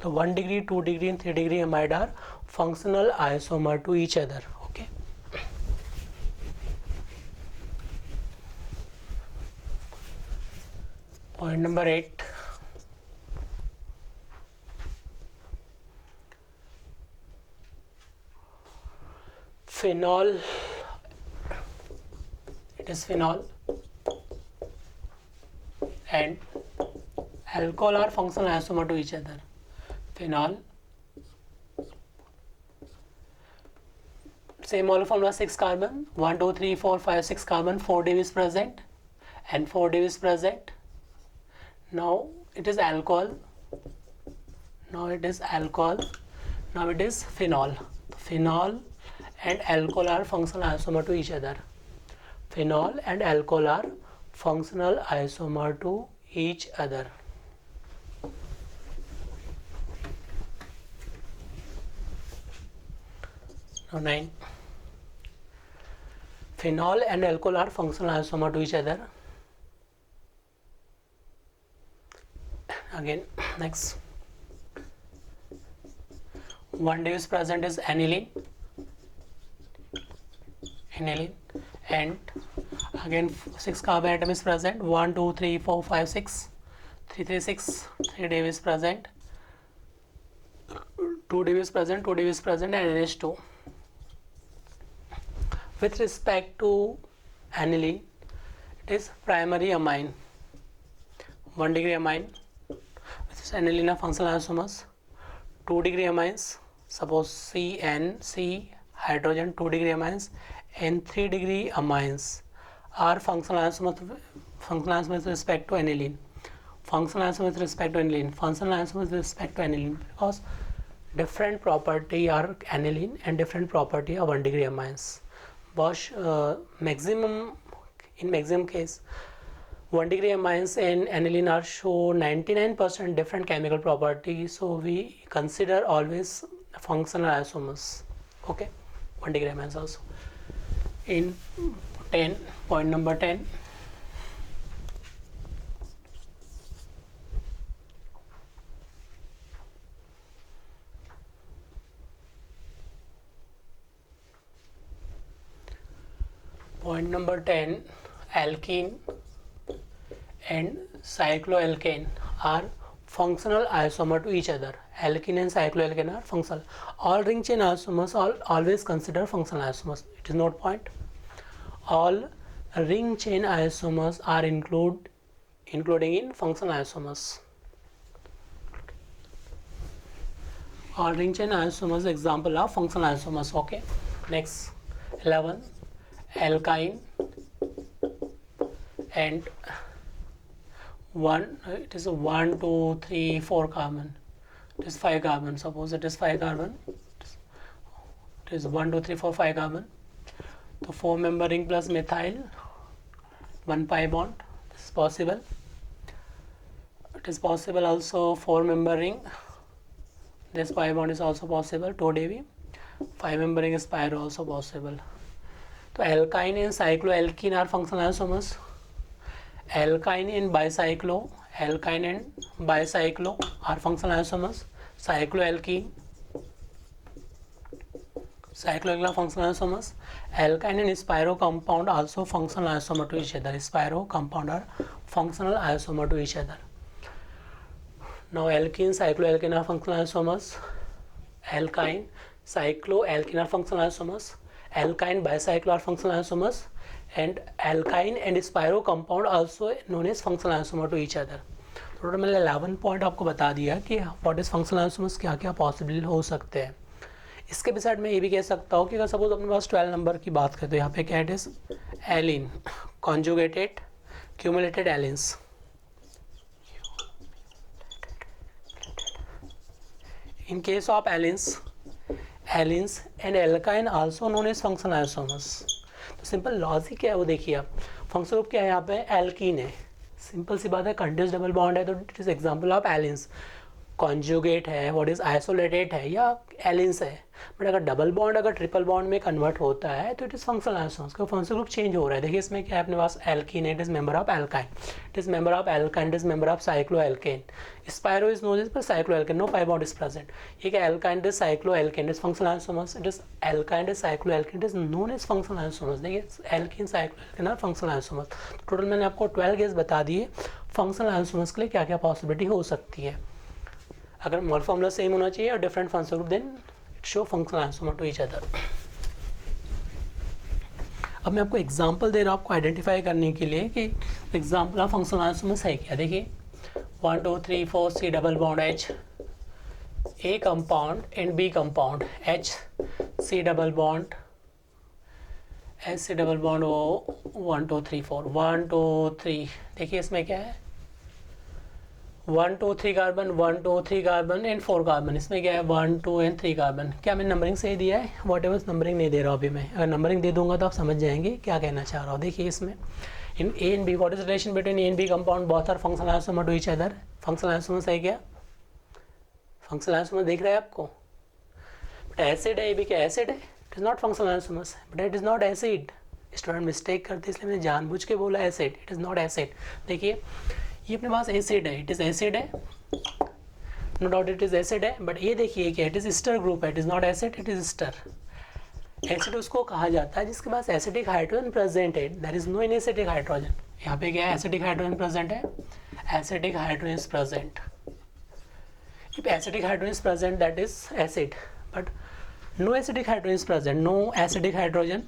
So 1 degree, 2 degree and 3 degree amide are functional isomer to each other. Okay. Point number 8. Phenol. It is phenol and alcohol are functional isomer to each other. Phenol. Same molecule formula 6 carbon. 1, 2, 3, 4, 5, 6 carbon. 4 div is present and 4 div is present. Now it is alcohol. Now it is alcohol. Now it is phenol. Phenol and alcohol are functional isomer to each other. Phenol and alcohol are functional isomer to each other. Now 9. Phenol and alcohol are functional isomer to each other. Again, next 1 div is present is aniline, and again 6 carbon atom is present. 1, 2, 3, 4, 5, 6, 3, 3, 6. 3 div is present, 2 div is present, 2 div is present, and NH2. With respect to aniline, it is primary amine. 1 degree amine. Aniline are functional isomers. 2 degree amines, suppose C and C hydrogen, 2 degree amines, and 3 degree amines are functional isomers with respect to aniline. Functional isomers with respect to aniline. Functional isomers with respect to aniline because different property are aniline and different property are 1 degree amines. Bosch maximum case 1 degree amines and aniline are show 99% different chemical properties, so we consider always functional isomers. Okay, 1 degree amines also. In 10, point number 10. Point number 10, alkene and cycloalkane are functional isomer to each other. Alkene and cycloalkane are functional. All ring chain isomers are always considered functional isomers. It is note point. All ring chain isomers are including in functional isomers. All ring chain isomers example are functional isomers. Okay. Next 11, alkyne and it is a 1 2 3 4 carbon. It is 5 carbon. Suppose it is 5 carbon. It is 1 2 3 4 5 carbon. So 4 member ring plus methyl, 1 pi bond. This is possible. It is possible also 4 member ring. This pi bond is also possible. 2 5 member ring is pyro also possible. So alkyne and cycloalkene are functional isomers. Alkyne and bicyclo are functional isomers. Cycloalkene are functional isomers. Alkyne and spiro compound also functional isomer to each other. Spiro compound are functional isomer to each other. Now alkene, cycloalkene are functional isomers. Alkyne, cycloalkene are functional isomers. Alkyne, bicyclo are functional isomers. And alkyne and spiro compound also known as functional isomer to each other. Total मैंने 11 point आपको बता दिया कि what is functional isomers, क्या क्या possible हो सकते हैं. इसके बिसाइड मैं ये भी कह सकता हूँ कि अगर सपोज अपने पास 12 नंबर की बात करें तो यहाँ पे क्या it is allene conjugated cumulated allenes. In case of allenes and alkyne also known as functional isomers. तो सिंपल लॉजिक क्या है वो देखिए आप. फंक्शनल ग्रुप क्या है यहाँ पे, एल्कीन है. सिंपल सी बात है, कंटिन्यूस डबल बॉन्ड है तो it is example of allenes. Conjugate है, व्हाट इज आइसोलेटेड है या एलिन्स है. बट अगर डबल बॉन्ड अगर ट्रिपल बॉन्ड में कन्वर्ट होता है तो इट इज फंक्शनल आइसोमर्स. का फंक्शनल ग्रुप चेंज हो रहा है. देखिए इसमें क्या है अपने पास एल्कीन है, it is member of alkyne, it is member of alkyne, it is member of cycloalkane. Spiro is known as पर cycloalkane, no pi bond is present. ये क्या alkyne, it is cycloalkane, it is functional isomers. It is alkyne, it is cycloalkane, it is known as functional isomers. देखिए alkene cycloalkane are functional isomers. Total मैंने आपको 12 case बता दिए functional isomers के लिए क्या क्या पॉसिबिलिटी हो सकती है. अगर मोल फॉर्मूला सेम होना चाहिए और different functional group then it show functional isomer to each other. अब मैं आपको एग्जांपल दे रहा हूँ आपको आइडेंटिफाई करने के लिए कि एग्जांपल ऑफ फंक्शनल आइसोमर्स है क्या. देखिए 1 2 3 4 C double bond H, A compound and B compound H C double bond H C double bond O 1 2 3 4 1 2 3. देखिए इसमें क्या है 1 2 3 कार्बन 1 2 3 कार्बन एंड 4 कार्बन. इसमें क्या है 1 2 एंड 3 कार्बन. क्या मैं नंबरिंग सही दिया है, वॉट एवर नंबरिंग नहीं दे रहा हूँ अभी मैं. अगर नंबरिंग दे दूंगा तो आप समझ जाएंगे क्या कहना चाह रहा हूँ. देखिए इसमें in A and B what is relation between A and B compound, both are functional isomer to each other. Functional isomer है क्या, फंक्शनल आइसोमर दिख रहा है आपको. बट एसिड है, ये भी क्या एसिड है, it is not functional isomers, but it is not acid. Student mistake करते इसलिए मैंने जानबूझ के बोला acid, it is not acid. देखिए ये अपने पास एसिड है, इट इज एसिड है, no doubt it is acid है. बट ये देखिए क्या इट इज एस्टर ग्रुप है, it is not acid, it is ester. Acid उसको कहा जाता है जिसके पास एसिडिक हाइड्रोजन प्रेजेंट है, there is no acidic hydrogen. यहाँ पे क्या है एसिडिक हाइड्रोजन प्रेजेंट है, acidic hydrogen is present. If acidic hydrogen is present that is acid, but no acidic hydrogen is present, no acidic hydrogen,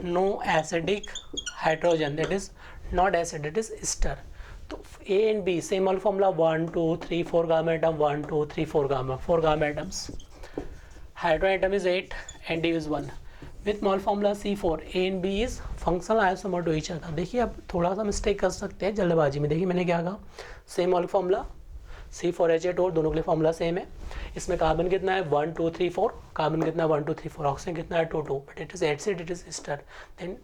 no acidic hydrogen, that is not acid, it is ester. तो A and B same mole formula 1 2 3 4 gamma atom 1 2 3 4 gamma 4 gamma atoms. Hydrogen atom is 8 and D is 1. With mol formula C4 A and B is functional isomer to each other. देखिए आप थोड़ा सा mistake कर सकते हैं जल्दबाजी में. देखिए मैंने क्या कहा, सेम मॉल फॉर्मूला C4H8 और दोनों के लिए फॉर्मूला सेम है. इसमें कार्बन कितना है 1 2 3 4, कार्बन कितना है 1 2 3 4, ऑक्सीजन कितना है 2 2, but it is acid, it is ester, then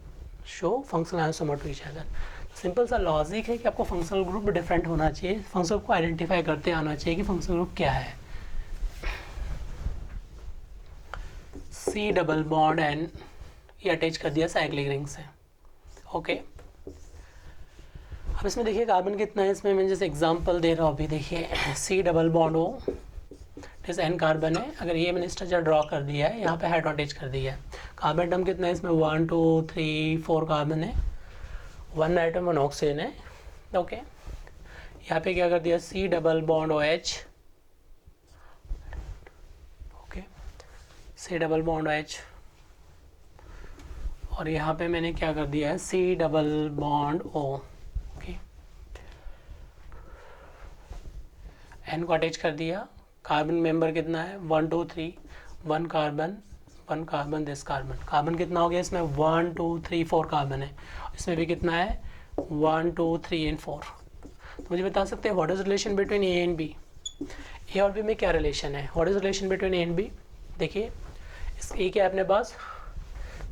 show functional isomer to each other. Simple सा लॉजिक है कि आपको फंक्शनल ग्रुप डिफरेंट होना चाहिए, फंक्शनल को आइडेंटिफाई करते आना चाहिए कि फंक्शनल ग्रुप क्या है. सी डबल बॉन्ड एन ये अटैच कर दिया साइक्लिक रिंग से. ओके अब इसमें देखिए कार्बन कितना है, इसमें मैं जैसे एग्जांपल दे रहा हूँ अभी. देखिए सी डबल बॉन्ड ओ, इस n कार्बन है, अगर ये मैंने स्ट्रक्चर ड्रॉ कर दिया है, यहाँ पे हाइड्रोजन अटैच कर दिया है। कार्बन एटम कितना है इसमें, 1 2 3 4 कार्बन है, 1 नाइट्रोजन 1 ऑक्सीजन है। ओके, यहाँ पे क्या कर दिया, C double bond OH, okay, C double bond OH, और यहाँ पे मैंने क्या कर दिया है, C double bond O। Okay, N को अटैच कर दिया। कार्बन मेंबर कितना है, 1 2 3, 1 carbon 1 carbon, this carbon, carbon कितना हो गया इसमें, 1 2 3 4 कार्बन है, इसमें भी कितना है, 1 2 3 एंड 4। तो मुझे बता सकते हैं what is relation between A and B, A और बी में क्या रिलेशन है, what is relation between A and B. देखिए इस ए के अपने पास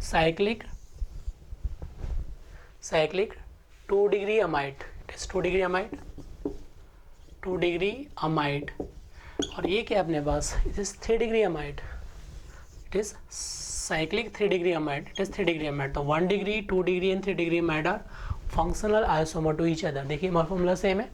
cyclic 2 degree amide, it is 2 degree amide, 2 degree amide, और ये क्या अपने पास, it is 3 degree amide, it is cyclic 3 degree amide, it is 3 degree amide. तो 1 degree 2 degree and 3 degree amide are functional isomer to each other. देखिए formula same है,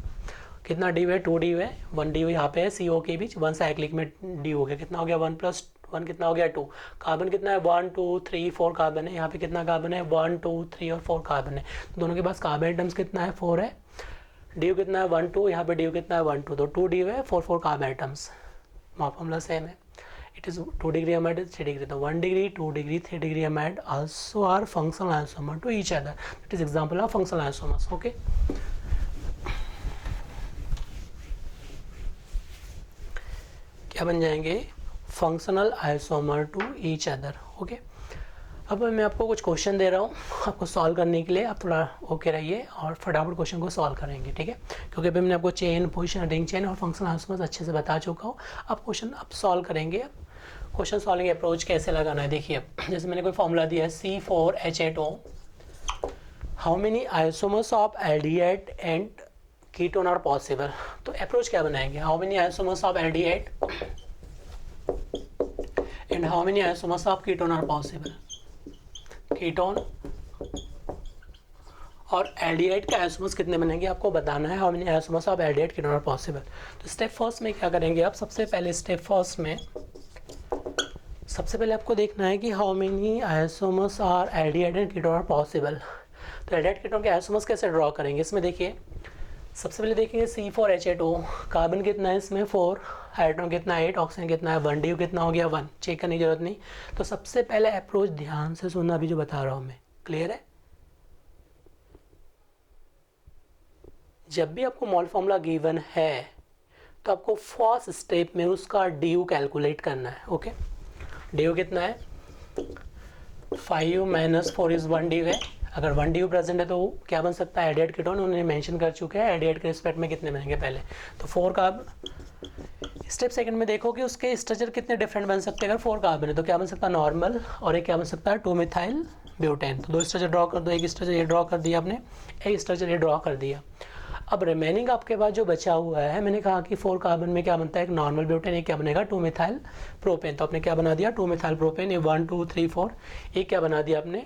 कितना D है, 2 डी है, 1 डी यहाँ पे है CO के बीच, 1 साइक्लिक में डी हो गया, कितना हो गया, 1 + 1 कितना हो गया, 2। कार्बन कितना है, 1 2 3 4 कार्बन है, यहाँ पे कितना कार्बन है, 1 2 3 और 4 कार्बन है। तो दोनों के पास कार्बन एटम्स कितना है, 4 है, डी कितना है, 1 2, यहाँ पे डी कितना है, 1 2, तो 2 डी है, 4 4 कार्बन एटम्स, फॉर्मूला सेम है। It is 2 degree amide, 3 degree. The 1 degree, 2 degree, 3 degree amide also are functional isomer to each other. That is example of functional isomers. Okay. क्या बन जाएंगे, functional isomer to each other. Okay. अब मैं आपको कुछ question दे रहा हूँ आपको सॉल्व करने के लिए, आप थोड़ा ओके रहिए और फटाफट क्वेश्चन को सॉल्व करेंगे, ठीक है। क्योंकि अभी मैंने आपको चेन, पोजीशन, रिंग चेन और फंक्शनल आइसोमर्स अच्छे से बता चुका हूँ। अब क्वेश्चन आप सॉल्व करेंगे। क्वेश्चन सॉल्विंग अप्रोच कैसे लगाना है, देखिए अब जैसे मैंने कोई फॉर्मूला दिया है, C4H8O, how many isomers of aldehyde and ketone are possible. तो अप्रोच क्या बनाएंगे, how many isomers of aldehyde and how many isomers of ketone are possible. Ketone और एल्डिहाइड के आइसोमर्स कितने बनेंगे आपको बताना है, how many isomers of aldehyde ketone are possible. तो स्टेप फर्स्ट में क्या करेंगे आप, सबसे पहले स्टेप फर्स्ट में सबसे पहले आपको देखना है कि how many isomers are aldehyde and ketone are possible. तो एल्डिहाइड कीटोन के आइसोमर्स कैसे ड्रॉ करेंगे, इसमें देखिए सबसे पहले देखेंगे C4H8O, कार्बन कितना है इसमें 4, हाइड्रोजन कितना है 8, ऑक्सीजन कितना है 1, डी कितना हो गया 1, चेक करने की जरूरत नहीं। तो सबसे पहले अप्रोच ध्यान से सुनना, अभी जो बता रहा हूँ मैं, क्लियर है। जब भी आपको मोल फॉर्मूला गिवन है तो आपको फर्स्ट स्टेप में उसका डी कैलकुलेट करना है। ओके, डी कितना है, 5 - 4 इज 1 डी है। अगर 1 डी प्रेजेंट है तो क्या बन सकता है, एल्डिहाइड कीटोन, उन्होंने मेंशन कर चुके हैं एल्डिहाइड के रिस्पेक्ट में कितने बनेंगे पहले, तो 4 कार्बन। स्टेप सेकंड में देखो कि उसके स्ट्रक्चर कितने डिफरेंट बन सकते हैं। अगर 4 कार्बन है तो क्या बन सकता है, नॉर्मल, और एक क्या बन सकता है 2 मिथाइल ब्यूटेन। तो 2 स्ट्रक्चर ड्रॉ कर दो, एक स्ट्रक्चर ये ड्रॉ कर दिया आपने, एक स्ट्रक्चर ये ड्रॉ कर दिया। अब रिमेनिंग आपके पास जो बचा हुआ है, मैंने कहा कि 4 कार्बन में क्या बनता है, एक नॉर्मल ब्यूटेन, एक क्या बनेगा 2 मिथाइल प्रोपेन। तो आपने क्या बना दिया 2 मिथाइल प्रोपेन, ये 1 2 3 4, एक क्या बना दिया आपने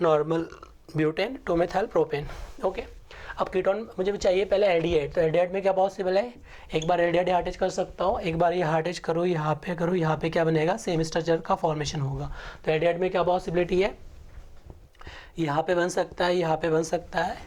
normal butane 2 methyl propane. Okay, अब कीटोन मुझे चाहिए पहले एल्डिहाइड। तो एल्डिहाइड में क्या पॉसिबल है, एक बार एल्डिहाइड यहाँ अटैच कर सकता हूँ, एक बार ये अटैच करो, यहाँ पे करो, यहाँ पे क्या बनेगा, सेम स्ट्रक्चर का फॉर्मेशन होगा। तो एल्डिहाइड में क्या पॉसिबिलिटी है, यहाँ पे बन सकता है, यहाँ पे बन सकता है,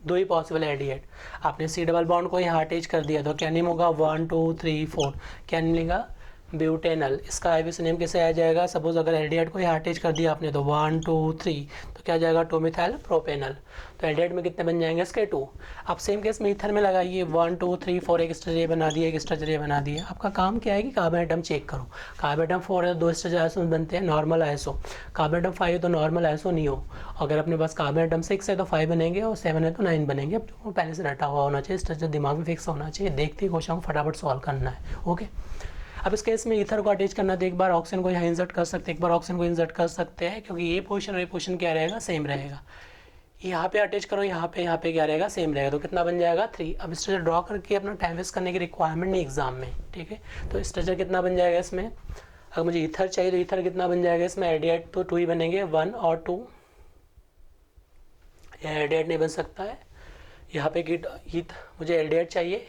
2 ही पॉसिबल है एल्डिहाइड। आपने C डबल बॉन्ड को यहाँ अटैच कर दिया तो क्या नेम होगा 1 2 3 4, क्या मिलेगा ब्यूटेनल। इसका आईवीसी नेम कैसे आ जाएगा, सपोज अगर एल्डिहाइड को यहाँ अटैच कर दिया आपने तो 1 2 3, तो क्या जाएगा 2 मिथाइल प्रोपेनल। तो एल्डिहाइड में कितने बन जाएंगे इसके 2। अब सेम केस में ईथर में लगाइए 1 2 3 4, एक स्ट्रक्चर ये बना दिया, एक स्ट्रक्चर ये बना दिया। आपका काम क्या है कि कार्बन एटम चेक करो, कार्बन एटम 4 है, 2 स्ट्रक्चर आइसो बनते हैं नॉर्मल आइसो, कार्बन एटम 5 है तो नॉर्मल आइसो नहीं हो। अगर अपने पास कार्बन एटम 6 है तो 5 बनेंगे, और 7 है तो 9 बनेंगे। अब जो पहले से रटा हुआ होना चाहिए, स्ट्रक्चर दिमाग में फिक्स होना चाहिए, देखते ही क्वेश्चन को फटाफट सॉल्व करना है। ओके, अब इस केस में ईथर को अटैच करना, तो एक बार ऑक्सीजन को यहाँ इंसर्ट कर सकते हैं, एक बार ऑक्सीजन को इंसर्ट कर सकते हैं, क्योंकि ये पोजीशन और ये पोजीशन क्या रहेगा, सेम रहेगा। यहाँ पे अटैच करो, यहाँ पे क्या रहेगा, सेम रहेगा। तो कितना बन जाएगा 3। अब स्ट्रक्चर ड्रॉ करके अपना टाइम वेस्ट करने की रिक्वायरमेंट नहीं एग्जाम में, ठीक है। तो स्ट्रक्चर कितना बन जाएगा इसमें, अगर मुझे ईथर चाहिए तो ईथर कितना बन जाएगा इसमें, एल्डिहाइड तो 2 ही बनेंगे, 1 और 2, यह एल्डिहाइड नहीं बन सकता है। यहाँ पे मुझे एल्डिहाइड चाहिए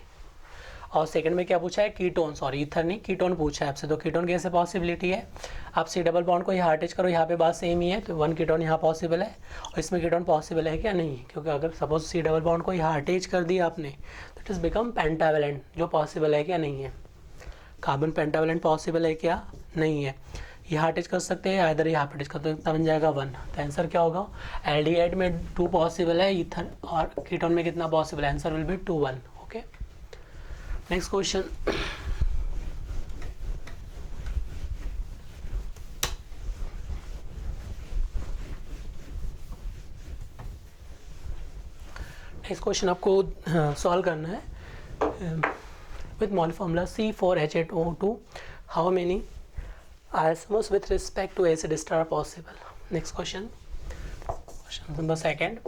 और सेकंड में क्या पूछा है, कीटोन, सॉरी ईथर नहीं, कीटोन पूछा है आपसे। तो कीटोन कैसे पॉसिबिलिटी है, आप सी डबल बॉन्ड को यहाँ अटैच करो, यहाँ पे बात सेम ही है, तो 1 कीटोन यहाँ पॉसिबल है, और इसमें कीटोन पॉसिबल है क्या, नहीं, क्योंकि अगर सपोज सी डबल बॉन्ड को यहाँ अटैच कर दिया आपने तो इट इज़ बिकम पेंटावेलेंट, जो पॉसिबल है क्या, नहीं है। कार्बन पेंटावेलेंट पॉसिबल है क्या, नहीं है। यहाँ अटैच कर सकते हैं, इधर यहाँ अटैच कर, तो कितना बन जाएगा 1। तो आंसर क्या होगा, एल्डिहाइड में 2 पॉसिबल है, ईथर और कीटोन में कितना पॉसिबल है, answer will be 2 1। Okay, next question. Next question आपको सॉल्व करना है with mall formula C4H8O2 how many isomers with respect to acid ester are possible. Next question number 2,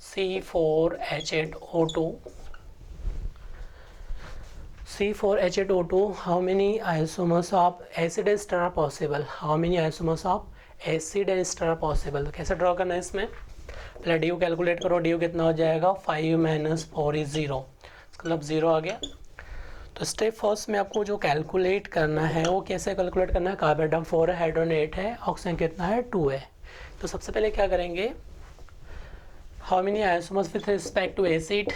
C4H8O2 how many isomers of acid ester are possible, how many isomers of acid ester are possible. तो कैसे draw करना है इसमें, पहले D calculate करो, D कितना हो जाएगा 5 - 4 is 0, मतलब 0 आ गया। तो स्टेप फर्स्ट में आपको जो कैलकुलेट करना है वो कैसे कैलकुलेट करना है, कार्बन एटम 4 है, हाइड्रोजन 8 है, ऑक्सीजन कितना है 2 है। तो सबसे पहले क्या करेंगे, how many isomers with respect to acid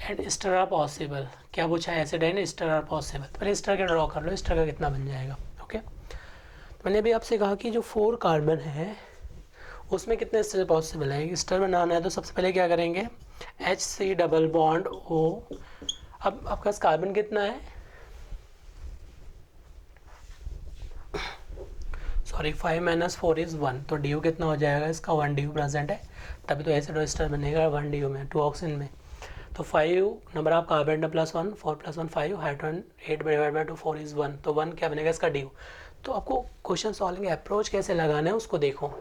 and ester are possible, क्या पूछा है, acid and ester are possible. तो पहले एस्टर का ड्रॉ कर लो, एस्टर का कितना बन जाएगा। ओके, तो मैंने अभी आपसे कहा कि जो 4 कार्बन है उसमें कितने एस्टर पॉसिबल है, एस्टर बनाना है। तो सबसे पहले क्या करेंगे, HC डबल बॉन्ड O, अब आपके पास कार्बन कितना है, सॉरी 5 - 4 is 1, तो डी कितना हो जाएगा इसका, 1 डी प्रेजेंट है, तभी तो एसिड और एस्टर बनेगा 1 डी में, 2 ऑक्सीजन में। तो 5 number of carbon +1, 4 + 1 5, hydrogen 8 divide by 2 4 is 1, तो 1 क्या बनेगा इसका डी। तो आपको क्वेश्चन सॉल्विंग अप्रोच कैसे लगाना है उसको देखो।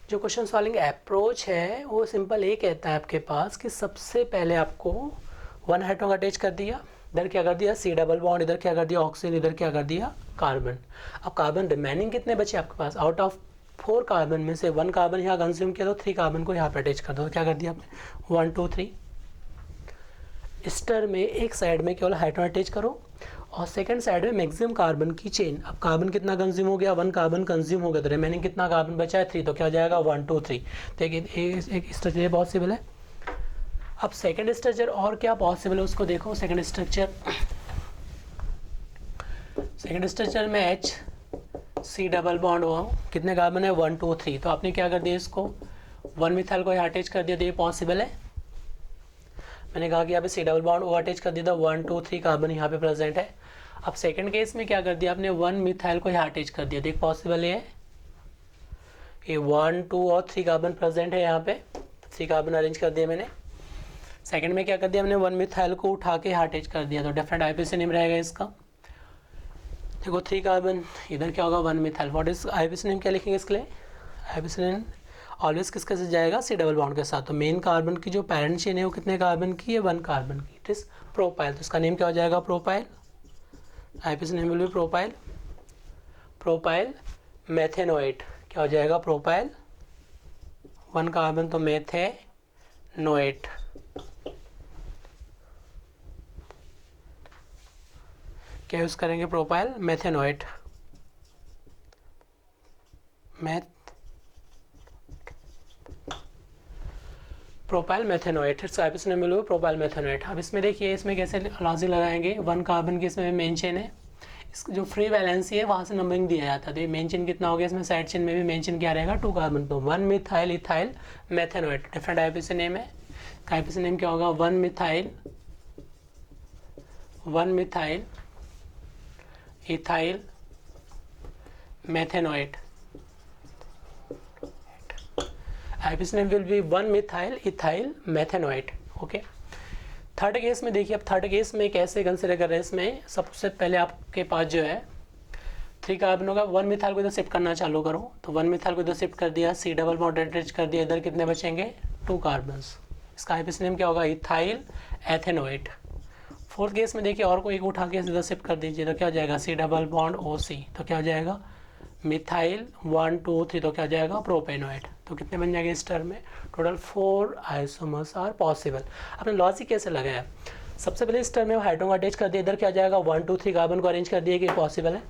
जो क्वेश्चन सॉल्विंग अप्रोच है वो सिंपल ये कहता है आपके पास कि सबसे पहले आपको 1 हाइड्रोजन का अटैच कर दिया, इधर क्या कर दिया सी डबल बॉन्ड, इधर क्या कर दिया ऑक्सीजन, इधर क्या कर दिया कार्बन। अब कार्बन रिमेनिंग कितने बचे आपके पास, आउट ऑफ 4 कार्बन में से 1 कार्बन यहाँ कंज्यूम किया, तो 3 कार्बन को यहाँ पे अटैच कर दो। तो क्या कर दिया आपने 1 2 3, एस्टर में एक साइड में केवल हाइड्रोजन अटैच करो और सेकंड साइड में मैक्सिमम कार्बन की चेन। अब कार्बन कितना कंज्यूम हो गया, 1 कार्बन कंज्यूम हो गया, तो रिमेनिंग कितना कार्बन बचा है 3, तो क्या हो जाएगा 1 2 3। तो एक स्ट्रक्चर पॉसिबल है। अब सेकंड स्ट्रक्चर और क्या पॉसिबल है उसको देखो। सेकंड स्ट्रक्चर में H C डबल बॉन्ड हो, कितने कार्बन है 1 2 3, तो आपने क्या कर दिया इसको 1 मिथाइल को यहाँ अटैच कर दिया, तो ये पॉसिबल है। मैंने कहा कि यहाँ पे C double bond O attach कर दिया था, 1 2 3 कार्बन यहाँ पे प्रेजेंट है। अब सेकंड केस में क्या कर दिया आपने 1 मिथाइल को यहाँ अटैच कर दिया, देख पॉसिबल है ये 1 2 और 3 कार्बन प्रेजेंट है, यहाँ पे 3 कार्बन अरेंज कर दिया मैंने। सेकंड में क्या कर दिया हमने 1 मिथाइल को उठा के यहाँ अटैच कर दिया, तो डिफरेंट आईपीसी नेम रहेगा इसका। देखो 3 कार्बन, इधर क्या होगा 1 methyl, what is IPC name, क्या लिखेंगे इसके लिए, आईपीसी नेम ऑलवेज किसके साथ जाएगा सी डबल बॉन्ड के साथ। तो मेन कार्बन की जो पैरेंट चेन है वो कितने कार्बन की है 1 कार्बन की, इट इज प्रोपाइल, तो इसका नेम क्या हो जाएगा propyl, IPC name will be propyl, propyl methanoate, क्या हो जाएगा प्रोपाइल 1 कार्बन तो मेथेनोएट। क्या यूज करेंगे propyl methanoate, propyl methanoate, it's IPC name will be propyl methanoate. अब इसमें देखिए इसमें कैसे लॉजिक लगाएंगे, 1 कार्बन की इसमें मेन चेन है, इसको जो फ्री वैलेंसी है वहाँ से नंबरिंग दिया जाता है, तो ये मेन चेन कितना हो गया, इसमें साइड चेन में भी मेन चेन क्या रहेगा 2 कार्बन, तो 1 methyl ethyl methanoate, different IPC name है। आईपीसी नेम क्या होगा 1 methyl ethyl methanoate, IPC name will be 1 methyl ethyl methanoate. Okay, third case में देखिए, अब थर्ड केस में कैसे कंसिडर कर रहे हैं, इसमें सबसे पहले आपके पास जो है 3 कार्बन होगा, 1 मिथाइल को इधर शिफ्ट करना चालू करो, तो 1 मिथाइल को इधर शिफ्ट कर दिया, सी डबल बॉन्ड अटैच कर दिया, इधर कितने बचेंगे 2 कार्बन, इसका आईपीसी नेम क्या होगा इथाइल एथेनोएट। फोर्थ केस में देखिए और को एक उठा के इधर शिफ्ट कर दीजिए, तो क्या हो जाएगा सी डबल बॉन्ड ओ सी, तो क्या हो जाएगा मिथाइल 1 2 3, तो क्या हो जाएगा प्रोपेनोएट। तो कितने बन जाएंगे इस टर्म में, टोटल 4 आइसोमर्स आर पॉसिबल। आपने लॉजिक कैसे लगाया, सबसे पहले इस टर्म में हाइड्रोजन को अटैच कर दिया, इधर क्या आ जाएगा 1 2 3 कार्बन को अरेंज कर दिया कि पॉसिबल है।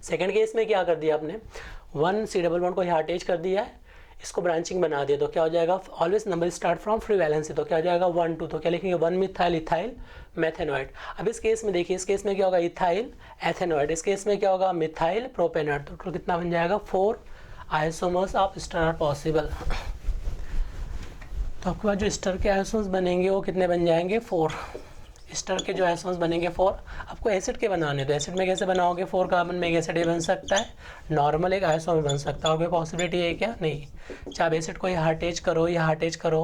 सेकंड केस में क्या कर दिया आपने 1 C++ को यहाँ अटैच कर दिया है, इसको ब्रांचिंग बना दिया, तो क्या हो जाएगा always number start from free valency, तो क्या हो जाएगा 1 2, तो क्या लिखेंगे 1 मिथाइल इथाइल मेथेनॉइड। अब इस केस में देखिए, इस केस में क्या होगा इथाइल एथेनॉइड, इस केस में क्या होगा मिथाइल प्रोपेनॉइड, तो टोटल कितना बन जाएगा 4 isomers of ester are possible. तो आपके पास जो एस्टर के आइसोमर्स बनेंगे वो कितने बन जाएंगे 4, एस्टर के जो आइसोमर्स बनेंगे 4। आपको एसिड के बनाने, तो एसिड में कैसे बनाओगे 4 कार्बन में एक एसिड ये बन सकता है, नॉर्मल एक आइसोमर बन सकता है, और कोई पॉसिबिलिटी है क्या नहीं। चाहे आप एसिड को यहाँ अटैच करो, यहाँ अटैच करो,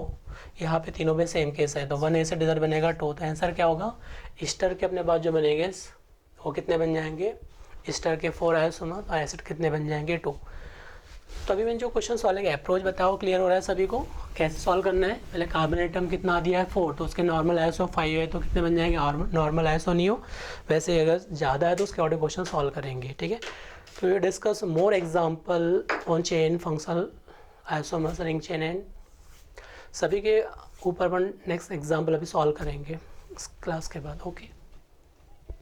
यहाँ पे तीनों में सेम केस है, तो 1 एसिड इधर बनेगा 2, तो आंसर क्या होगा एस्टर के अपने पास जो बनेंगे वो कितने बन जाएंगे एस्टर के 4 आइसोमर, और एसिड कितने बन जाएंगे 2। तो अभी मैंने जो क्वेश्चन सॉल्व का अप्रोच बताओ, क्लियर हो रहा है सभी को कैसे सॉल्व करना है। पहले कार्बन एटम कितना दिया है 4, तो उसके नॉर्मल आइसो 5 है, तो कितने बन जाएंगे नॉर्मल आइसो नहीं हो, वैसे अगर ज़्यादा है तो उसके अकॉर्डिंग क्वेश्चन सॉल्व करेंगे, ठीक है। तो ये discuss more example on chain functional isomers ring chain and सभी के ऊपर नेक्स्ट एग्जाम्पल अभी सॉल्व करेंगे इस क्लास के बाद। ओके।